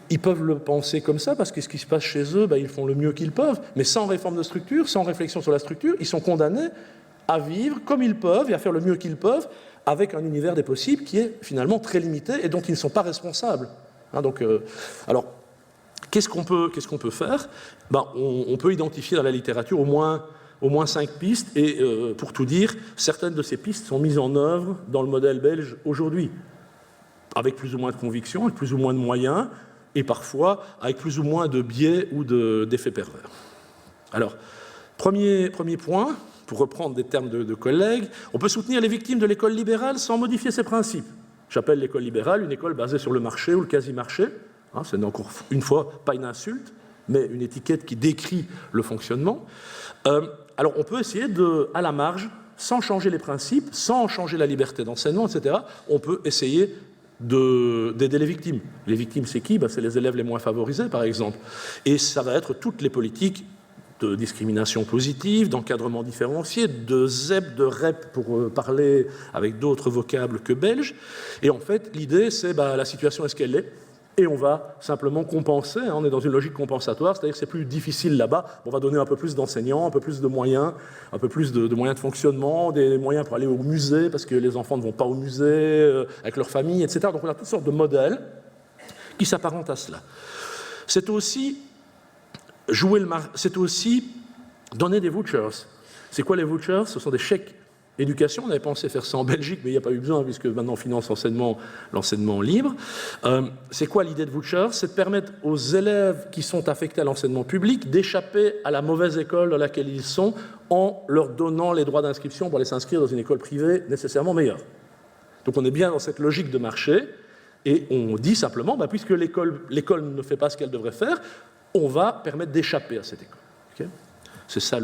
S1: ils peuvent le penser comme ça, parce que ce qui se passe chez eux, ils font le mieux qu'ils peuvent. Mais sans réforme de structure, sans réflexion sur la structure, ils sont condamnés à vivre comme ils peuvent et à faire le mieux qu'ils peuvent, avec un univers des possibles qui est finalement très limité et dont ils ne sont pas responsables. Hein, donc, alors, qu'est-ce qu'on peut faire? On peut identifier dans la littérature au moins 5 pistes, et pour tout dire, certaines de ces pistes sont mises en œuvre dans le modèle belge aujourd'hui, avec plus ou moins de conviction, avec plus ou moins de moyens, et parfois avec plus ou moins de biais ou d'effets pervers. Alors, premier point, pour reprendre des termes de collègues, on peut soutenir les victimes de l'école libérale sans modifier ses principes. J'appelle l'école libérale une école basée sur le marché ou le quasi-marché. Hein, ce n'est encore une fois pas une insulte, mais une étiquette qui décrit le fonctionnement. Alors on peut essayer à la marge, sans changer les principes, sans changer la liberté d'enseignement, etc., on peut essayer d'aider les victimes. Les victimes, c'est qui? C'est les élèves les moins favorisés, par exemple. Et ça va être toutes les politiques de discrimination positive, d'encadrement différencié, de ZEP, de REP, pour parler avec d'autres vocables que belges. Et en fait, l'idée, c'est la situation est ce qu'elle est, et on va simplement compenser, on est dans une logique compensatoire, c'est-à-dire que c'est plus difficile là-bas, on va donner un peu plus d'enseignants, un peu plus de moyens, un peu plus de moyens de fonctionnement, des moyens pour aller au musée, parce que les enfants ne vont pas au musée, avec leur famille, etc. Donc on a toutes sortes de modèles qui s'apparentent à cela. C'est aussi donner des vouchers. C'est quoi les vouchers? Ce sont des chèques éducation. On avait pensé faire ça en Belgique, mais il n'y a pas eu besoin, puisque maintenant on finance l'enseignement libre. C'est quoi l'idée de vouchers? C'est de permettre aux élèves qui sont affectés à l'enseignement public d'échapper à la mauvaise école dans laquelle ils sont en leur donnant les droits d'inscription pour aller s'inscrire dans une école privée nécessairement meilleure. Donc on est bien dans cette logique de marché, et on dit simplement, puisque l'école ne fait pas ce qu'elle devrait faire, on va permettre d'échapper à cette école. Okay? C'est ça,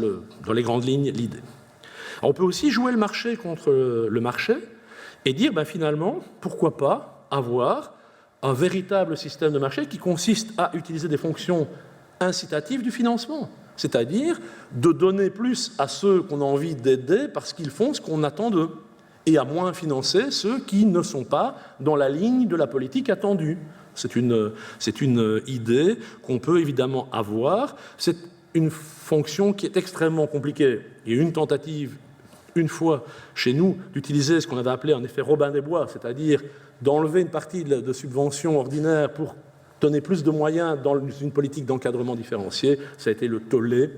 S1: dans les grandes lignes, l'idée. On peut aussi jouer le marché contre le marché et dire, finalement, pourquoi pas avoir un véritable système de marché qui consiste à utiliser des fonctions incitatives du financement, c'est-à-dire de donner plus à ceux qu'on a envie d'aider parce qu'ils font ce qu'on attend d'eux, et à moins financer ceux qui ne sont pas dans la ligne de la politique attendue. C'est une idée qu'on peut évidemment avoir. C'est une fonction qui est extrêmement compliquée. Il y a eu une tentative, une fois, chez nous, d'utiliser ce qu'on avait appelé un effet Robin des Bois, c'est-à-dire d'enlever une partie de subventions ordinaires pour donner plus de moyens dans une politique d'encadrement différencié. Ça a été le tollé,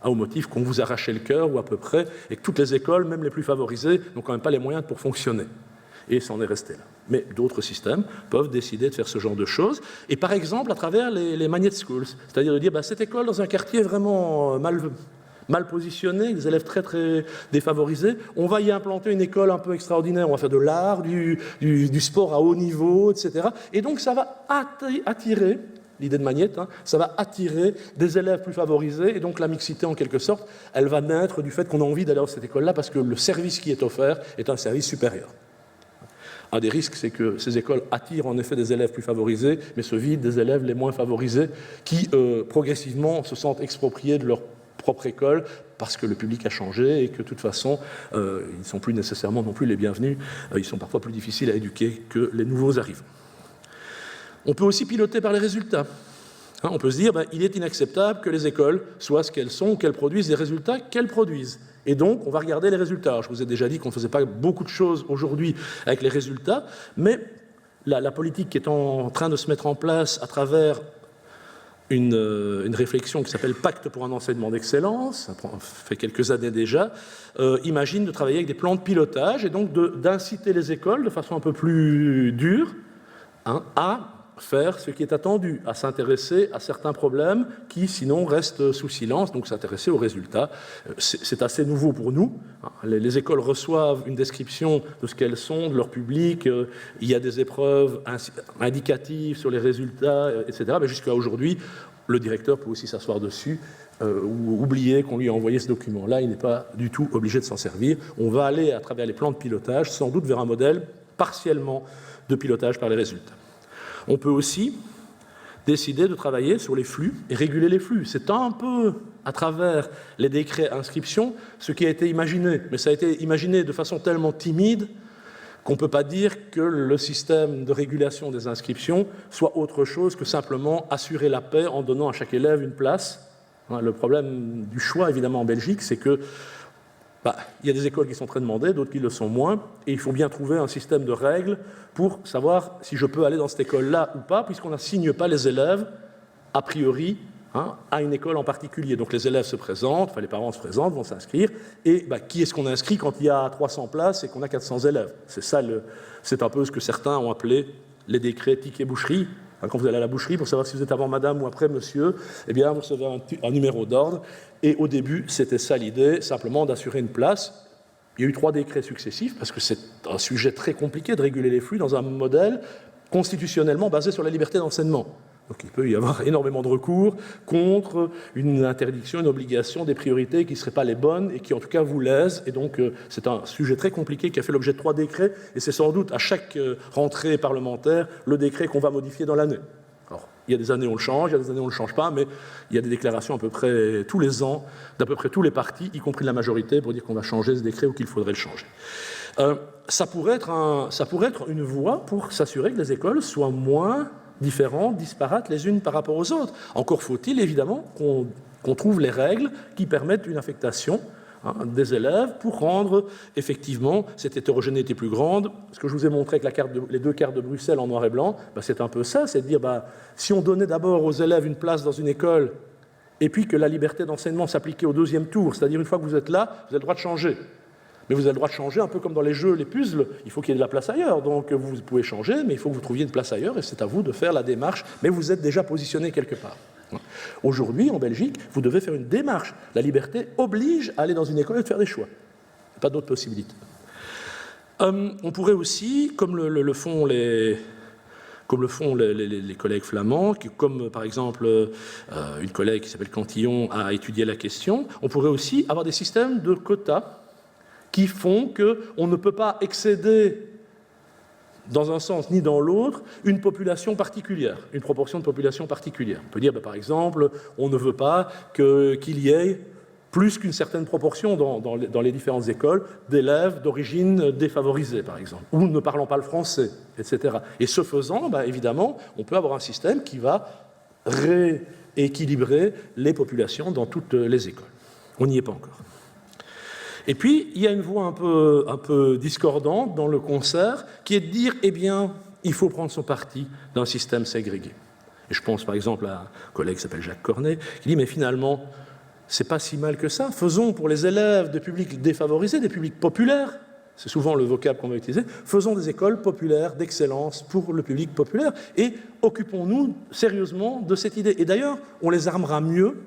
S1: au motif qu'on vous arrachait le cœur, ou à peu près, et que toutes les écoles, même les plus favorisées, n'ont quand même pas les moyens pour fonctionner. Et ça en est resté là. Mais d'autres systèmes peuvent décider de faire ce genre de choses, et par exemple à travers les magnet schools, c'est-à-dire de dire cette école dans un quartier vraiment mal positionné, des élèves très très défavorisés, on va y implanter une école un peu extraordinaire, on va faire de l'art, du sport à haut niveau, etc. Et donc ça va attirer, l'idée de Magnette, ça va attirer des élèves plus favorisés, et donc la mixité en quelque sorte, elle va naître du fait qu'on a envie d'aller dans cette école-là parce que le service qui est offert est un service supérieur. Un des risques, c'est que ces écoles attirent en effet des élèves plus favorisés, mais se vident des élèves les moins favorisés qui, progressivement, se sentent expropriés de leur propre école parce que le public a changé et que, de toute façon, ils ne sont plus nécessairement non plus les bienvenus. Ils sont parfois plus difficiles à éduquer que les nouveaux arrivants. On peut aussi piloter par les résultats. On peut se dire, il est inacceptable que les écoles soient ce qu'elles sont, qu'elles produisent des résultats qu'elles produisent. Et donc, on va regarder les résultats. Je vous ai déjà dit qu'on ne faisait pas beaucoup de choses aujourd'hui avec les résultats, mais la politique qui est en train de se mettre en place à travers une réflexion qui s'appelle Pacte pour un enseignement d'excellence, ça fait quelques années déjà, imagine de travailler avec des plans de pilotage et donc d'inciter les écoles de façon un peu plus dure à faire ce qui est attendu, à s'intéresser à certains problèmes qui, sinon, restent sous silence, donc s'intéresser aux résultats. C'est assez nouveau pour nous. Les écoles reçoivent une description de ce qu'elles sont, de leur public, il y a des épreuves indicatives sur les résultats, etc. Mais jusqu'à aujourd'hui, le directeur peut aussi s'asseoir dessus ou oublier qu'on lui a envoyé ce document-là, il n'est pas du tout obligé de s'en servir. On va aller, à travers les plans de pilotage, sans doute vers un modèle partiellement de pilotage par les résultats. On peut aussi décider de travailler sur les flux et réguler les flux. C'est un peu à travers les décrets inscription ce qui a été imaginé, mais ça a été imaginé de façon tellement timide qu'on ne peut pas dire que le système de régulation des inscriptions soit autre chose que simplement assurer la paix en donnant à chaque élève une place. Le problème du choix, évidemment, en Belgique, c'est que il y a des écoles qui sont très demandées, d'autres qui le sont moins, et il faut bien trouver un système de règles pour savoir si je peux aller dans cette école-là ou pas, puisqu'on n'assigne pas les élèves, a priori, à une école en particulier. Donc les élèves se présentent, les parents se présentent, vont s'inscrire, et qui est-ce qu'on inscrit quand il y a 300 places et qu'on a 400 élèves? C'est un peu ce que certains ont appelé les décrets ticket boucherie. Quand vous allez à la boucherie, pour savoir si vous êtes avant madame ou après monsieur, vous recevez un numéro d'ordre. Et au début, c'était ça l'idée, simplement d'assurer une place. Il y a eu 3 décrets successifs, parce que c'est un sujet très compliqué de réguler les flux dans un modèle constitutionnellement basé sur la liberté d'enseignement. Donc il peut y avoir énormément de recours contre une interdiction, une obligation, des priorités qui ne seraient pas les bonnes et qui en tout cas vous lèsent. Et donc c'est un sujet très compliqué qui a fait l'objet de 3 décrets et c'est sans doute à chaque rentrée parlementaire le décret qu'on va modifier dans l'année. Alors il y a des années où on le change, il y a des années où on ne le change pas, mais il y a des déclarations à peu près tous les ans d'à peu près tous les partis, y compris de la majorité, pour dire qu'on va changer ce décret ou qu'il faudrait le changer. Ça pourrait être une voie pour s'assurer que les écoles soient moins différentes, disparates les unes par rapport aux autres. Encore faut-il évidemment qu'on trouve les règles qui permettent une affectation des élèves pour rendre effectivement cette hétérogénéité plus grande. Ce que je vous ai montré avec les 2 cartes de Bruxelles en noir et blanc, c'est un peu ça, c'est de dire si on donnait d'abord aux élèves une place dans une école et puis que la liberté d'enseignement s'appliquait au 2e tour, c'est-à-dire une fois que vous êtes là, vous avez le droit de changer. Mais vous avez le droit de changer, un peu comme dans les jeux, les puzzles, il faut qu'il y ait de la place ailleurs. Donc vous pouvez changer, mais il faut que vous trouviez une place ailleurs, et c'est à vous de faire la démarche, mais vous êtes déjà positionné quelque part. Aujourd'hui, en Belgique, vous devez faire une démarche. La liberté oblige à aller dans une école et de faire des choix. Pas d'autres possibilités. On pourrait aussi, comme le font les collègues flamands, comme par exemple une collègue qui s'appelle Cantillon a étudié la question, on pourrait aussi avoir des systèmes de quotas qui font qu'on ne peut pas excéder, dans un sens ni dans l'autre, une population particulière, une proportion de population particulière. On peut dire, par exemple, on ne veut pas qu'il y ait plus qu'une certaine proportion dans les différentes écoles d'élèves d'origine défavorisée, par exemple, ou ne parlant pas le français, etc. Et ce faisant, évidemment, on peut avoir un système qui va rééquilibrer les populations dans toutes les écoles. On n'y est pas encore. Et puis, il y a une voix un peu discordante dans le concert, qui est de dire, il faut prendre son parti d'un système ségrégué. Et je pense par exemple à un collègue qui s'appelle Jacques Cornet, qui dit, mais finalement, c'est pas si mal que ça. Faisons pour les élèves de publics défavorisés, des publics populaires, c'est souvent le vocable qu'on va utiliser, faisons des écoles populaires d'excellence pour le public populaire et occupons-nous sérieusement de cette idée. Et d'ailleurs, on les armera mieux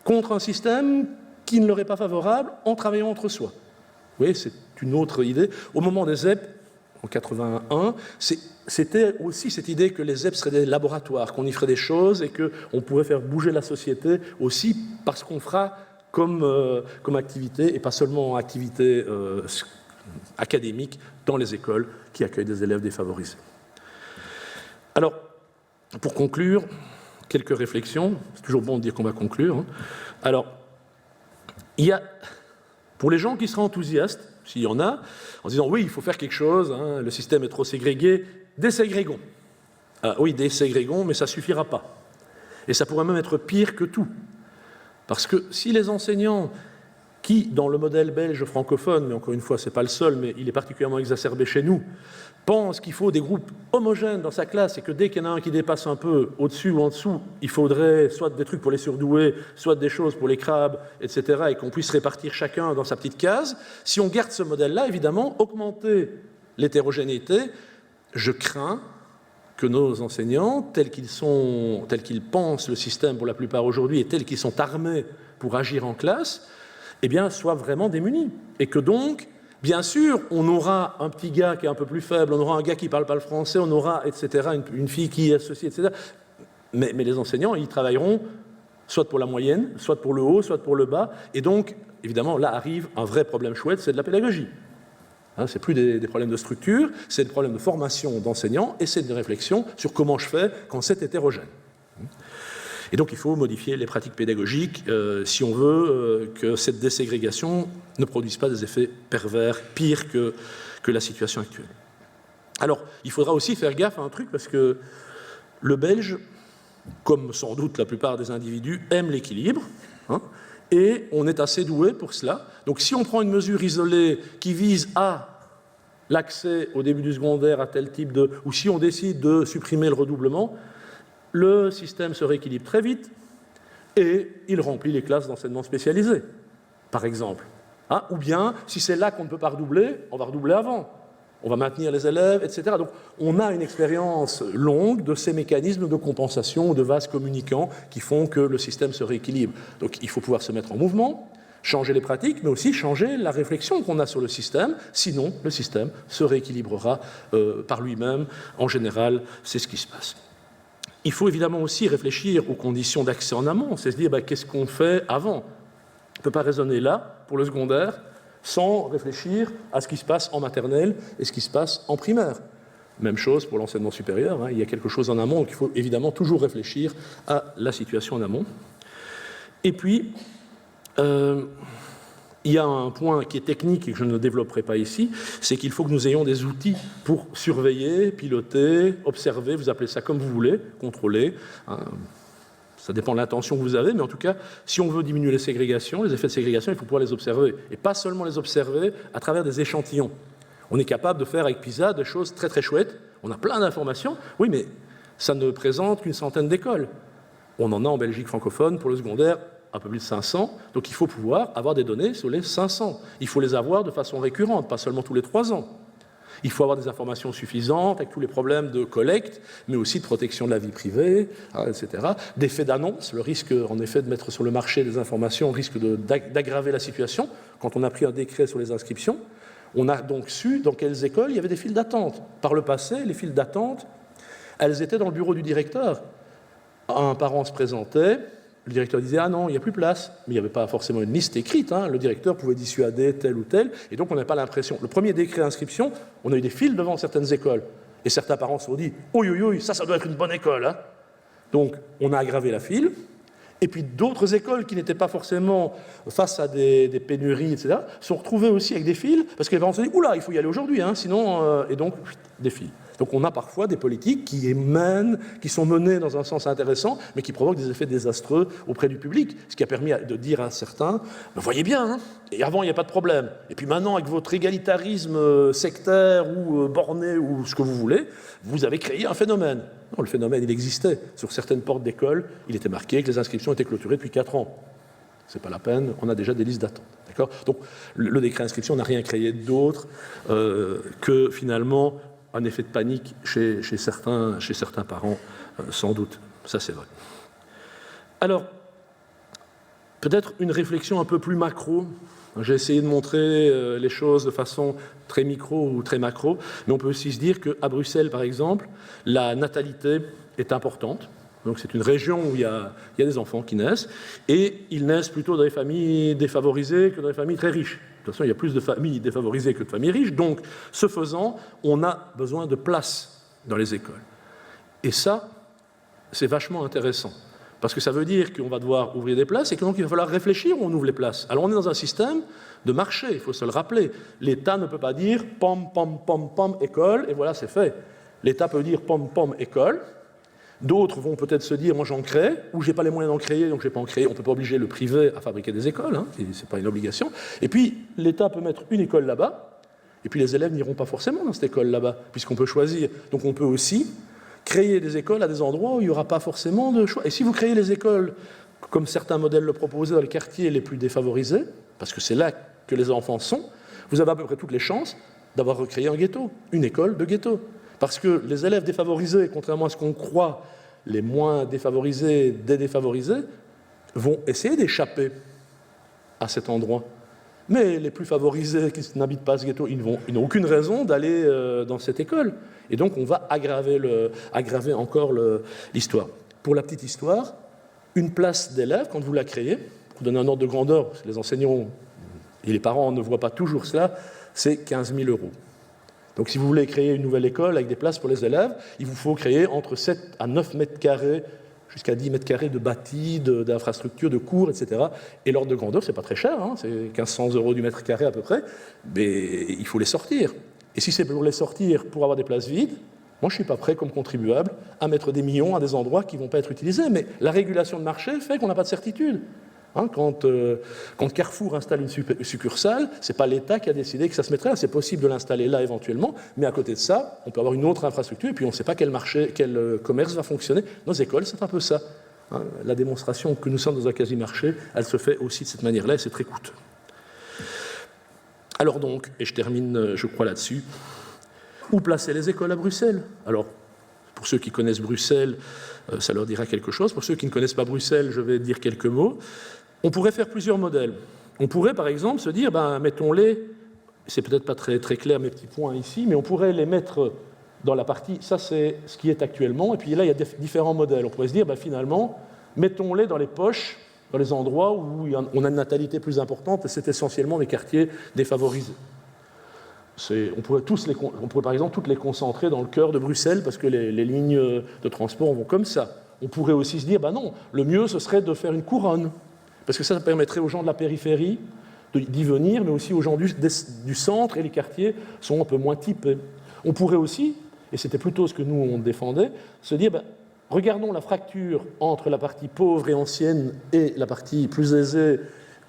S1: contre un système qui ne leur est pas favorable en travaillant entre soi. Vous voyez, c'est une autre idée. Au moment des ZEP, en 81, c'était aussi cette idée que les ZEP seraient des laboratoires, qu'on y ferait des choses et qu'on pourrait faire bouger la société aussi parce qu'on fera comme activité, et pas seulement activité académique, dans les écoles qui accueillent des élèves défavorisés. Alors, pour conclure, quelques réflexions. C'est toujours bon de dire qu'on va conclure. Alors, il y a, pour les gens qui seraient enthousiastes, s'il y en a, en disant oui, il faut faire quelque chose, le système est trop ségrégué, déségrégons. Oui, déségrégons, mais ça ne suffira pas. Et ça pourrait même être pire que tout. Parce que si les enseignants qui, dans le modèle belge francophone, mais encore une fois, ce n'est pas le seul, mais il est particulièrement exacerbé chez nous, pensent qu'il faut des groupes homogènes dans sa classe et que dès qu'il y en a un qui dépasse un peu au-dessus ou en dessous, il faudrait soit des trucs pour les surdoués, soit des choses pour les crabes, etc., et qu'on puisse répartir chacun dans sa petite case, si on garde ce modèle-là, évidemment, augmenter l'hétérogénéité, je crains que nos enseignants, tels qu'ils pensent le système pour la plupart aujourd'hui et tels qu'ils sont armés pour agir en classe, soient vraiment démunis. Et que donc, bien sûr, on aura un petit gars qui est un peu plus faible, on aura un gars qui ne parle pas le français, on aura, etc., une fille qui est ceci, etc. Mais les enseignants, ils travailleront soit pour la moyenne, soit pour le haut, soit pour le bas. Et donc, évidemment, là arrive un vrai problème chouette, c'est de la pédagogie. Ce n'est plus des problèmes de structure, c'est des problèmes de formation d'enseignants et c'est des réflexions sur comment je fais quand c'est hétérogène. Et donc il faut modifier les pratiques pédagogiques si on veut que cette déségrégation ne produise pas des effets pervers, pires que la situation actuelle. Alors, il faudra aussi faire gaffe à un truc, parce que le Belge, comme sans doute la plupart des individus, aime l'équilibre, et on est assez doué pour cela. Donc si on prend une mesure isolée qui vise à l'accès au début du secondaire à tel type de... ou si on décide de supprimer le redoublement, le système se rééquilibre très vite et il remplit les classes d'enseignement spécialisé, par exemple. Ou bien, si c'est là qu'on ne peut pas redoubler, on va redoubler avant. On va maintenir les élèves, etc. Donc, on a une expérience longue de ces mécanismes de compensation, de vases communicants qui font que le système se rééquilibre. Donc, il faut pouvoir se mettre en mouvement, changer les pratiques, mais aussi changer la réflexion qu'on a sur le système. Sinon, le système se rééquilibrera par lui-même. En général, c'est ce qui se passe. il faut évidemment aussi réfléchir aux conditions d'accès en amont, c'est se dire qu'est-ce qu'on fait avant. On ne peut pas raisonner là, pour le secondaire, sans réfléchir à ce qui se passe en maternelle et ce qui se passe en primaire. Même chose pour l'enseignement supérieur, il y a quelque chose en amont, donc il faut évidemment toujours réfléchir à la situation en amont. Et puis, il y a un point qui est technique et que je ne développerai pas ici, c'est qu'il faut que nous ayons des outils pour surveiller, piloter, observer, vous appelez ça comme vous voulez, contrôler. Ça dépend de l'intention que vous avez, mais en tout cas, si on veut diminuer les ségrégations, les effets de ségrégation, il faut pouvoir les observer. Et pas seulement les observer à travers des échantillons. On est capable de faire avec PISA des choses très très chouettes. On a plein d'informations, oui, mais ça ne présente qu'une centaine d'écoles. On en a en Belgique francophone pour le secondaire un peu plus de 500, donc il faut pouvoir avoir des données sur les 500. Il faut les avoir de façon récurrente, pas seulement tous les 3 ans. Il faut avoir des informations suffisantes avec tous les problèmes de collecte, mais aussi de protection de la vie privée, etc. D'effet d'annonce, le risque en effet de mettre sur le marché des informations risque d'aggraver la situation. Quand on a pris un décret sur les inscriptions, on a donc su dans quelles écoles il y avait des files d'attente. Par le passé, les files d'attente, elles étaient dans le bureau du directeur. Un parent se présentait, le directeur disait « Ah non, il n'y a plus de place ». Mais il n'y avait pas forcément une liste écrite. Le directeur pouvait dissuader tel ou tel. Et donc, on n'a pas l'impression. Le premier décret d'inscription, on a eu des files devant certaines écoles. Et certains parents se sont dit « Oui, oui, oui, ça doit être une bonne école. » Donc, on a aggravé la file. Et puis, d'autres écoles qui n'étaient pas forcément face à des pénuries, etc., sont retrouvées aussi avec des files, parce que les parents se sont dit « Oula, il faut y aller aujourd'hui, sinon... » Et donc, des files. Donc on a parfois des politiques qui sont menées dans un sens intéressant, mais qui provoquent des effets désastreux auprès du public, ce qui a permis de dire à certains « Voyez bien, et avant il n'y a pas de problème, et puis maintenant avec votre égalitarisme sectaire ou borné ou ce que vous voulez, vous avez créé un phénomène. » Non, le phénomène il existait. Sur certaines portes d'école, il était marqué que les inscriptions étaient clôturées depuis 4 ans. C'est pas la peine, on a déjà des listes d'attente. D'accord ? Donc le décret d'inscription n'a rien créé d'autre que finalement un effet de panique chez certains parents, sans doute. Ça, c'est vrai. Alors, peut-être une réflexion un peu plus macro. J'ai essayé de montrer les choses de façon très micro ou très macro, mais on peut aussi se dire qu'à Bruxelles, par exemple, la natalité est importante. Donc c'est une région où il y a des enfants qui naissent, et ils naissent plutôt dans des familles défavorisées que dans des familles très riches. De toute façon, il y a plus de familles défavorisées que de familles riches, donc, ce faisant, on a besoin de place dans les écoles. Et ça, c'est vachement intéressant, parce que ça veut dire qu'on va devoir ouvrir des places, et que donc il va falloir réfléchir où on ouvre les places. Alors on est dans un système de marché, il faut se le rappeler. L'État ne peut pas dire « pom, pom, pom, pom, école », et voilà, c'est fait. L'État peut dire « pom, pom, école ». D'autres vont peut-être se dire, moi j'en crée, ou j'ai pas les moyens d'en créer, donc je vais pas en créer. On peut pas obliger le privé à fabriquer des écoles, c'est pas une obligation. Et puis l'État peut mettre une école là-bas, et puis les élèves n'iront pas forcément dans cette école là-bas, puisqu'on peut choisir. Donc on peut aussi créer des écoles à des endroits où il n'y aura pas forcément de choix. Et si vous créez les écoles, comme certains modèles le proposaient dans les quartiers les plus défavorisés, parce que c'est là que les enfants sont, vous avez à peu près toutes les chances d'avoir recréé un ghetto, une école de ghetto. Parce que les élèves défavorisés, contrairement à ce qu'on croit, les moins défavorisés des défavorisés, vont essayer d'échapper à cet endroit. Mais les plus favorisés qui n'habitent pas ce ghetto, ils n'ont aucune raison d'aller dans cette école. Et donc on va aggraver encore l'histoire. Pour la petite histoire, une place d'élève, quand vous la créez, pour donner un ordre de grandeur, parce que les enseignants et les parents ne voient pas toujours cela, c'est 15 000 €. Donc si vous voulez créer une nouvelle école avec des places pour les élèves, il vous faut créer entre 7 à 9 mètres carrés, jusqu'à 10 mètres carrés de bâtis, d'infrastructures, de cours, etc. Et l'ordre de grandeur, c'est pas très cher, c'est 1 500 € du mètre carré à peu près, mais il faut les sortir. Et si c'est pour les sortir pour avoir des places vides, moi je ne suis pas prêt comme contribuable à mettre des millions à des endroits qui ne vont pas être utilisés. Mais la régulation de marché fait qu'on n'a pas de certitude. Quand Carrefour installe une succursale, ce n'est pas l'État qui a décidé que ça se mettrait là. C'est possible de l'installer là éventuellement, mais à côté de ça, on peut avoir une autre infrastructure et puis on ne sait pas quel marché, quel commerce va fonctionner. Nos écoles, c'est un peu ça. La démonstration que nous sommes dans un quasi-marché, elle se fait aussi de cette manière-là et c'est très coûteux. Alors donc, et je termine, je crois, là-dessus, où placer les écoles à Bruxelles ? Alors, pour ceux qui connaissent Bruxelles, ça leur dira quelque chose. Pour ceux qui ne connaissent pas Bruxelles, je vais dire quelques mots. On pourrait faire plusieurs modèles. On pourrait, par exemple, se dire, mettons-les, c'est peut-être pas très, très clair mes petits points ici, mais on pourrait les mettre dans la partie, ça c'est ce qui est actuellement, et puis là il y a différents modèles. On pourrait se dire, finalement, mettons-les dans les poches, dans les endroits où on a une natalité plus importante, et c'est essentiellement les quartiers défavorisés. On pourrait par exemple toutes les concentrer dans le cœur de Bruxelles, parce que les lignes de transport vont comme ça. On pourrait aussi se dire, non, le mieux ce serait de faire une couronne, parce que ça permettrait aux gens de la périphérie d'y venir, mais aussi aux gens du centre, et les quartiers sont un peu moins typés. On pourrait aussi, et c'était plutôt ce que nous on défendait, se dire, regardons la fracture entre la partie pauvre et ancienne et la partie plus aisée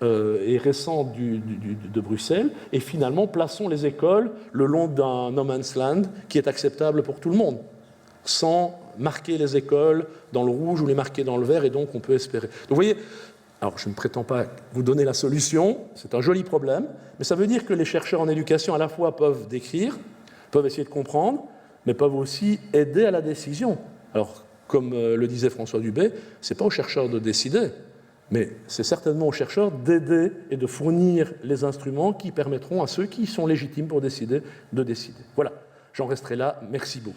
S1: et récente de Bruxelles, et finalement plaçons les écoles le long d'un no man's land qui est acceptable pour tout le monde, sans marquer les écoles dans le rouge ou les marquer dans le vert, et donc on peut espérer. Donc vous voyez, alors je ne prétends pas vous donner la solution, c'est un joli problème, mais ça veut dire que les chercheurs en éducation à la fois peuvent décrire, peuvent essayer de comprendre, mais peuvent aussi aider à la décision. Alors, comme le disait François Dubé, ce n'est pas aux chercheurs de décider, mais c'est certainement aux chercheurs d'aider et de fournir les instruments qui permettront à ceux qui sont légitimes pour décider de décider. Voilà, j'en resterai là. Merci beaucoup.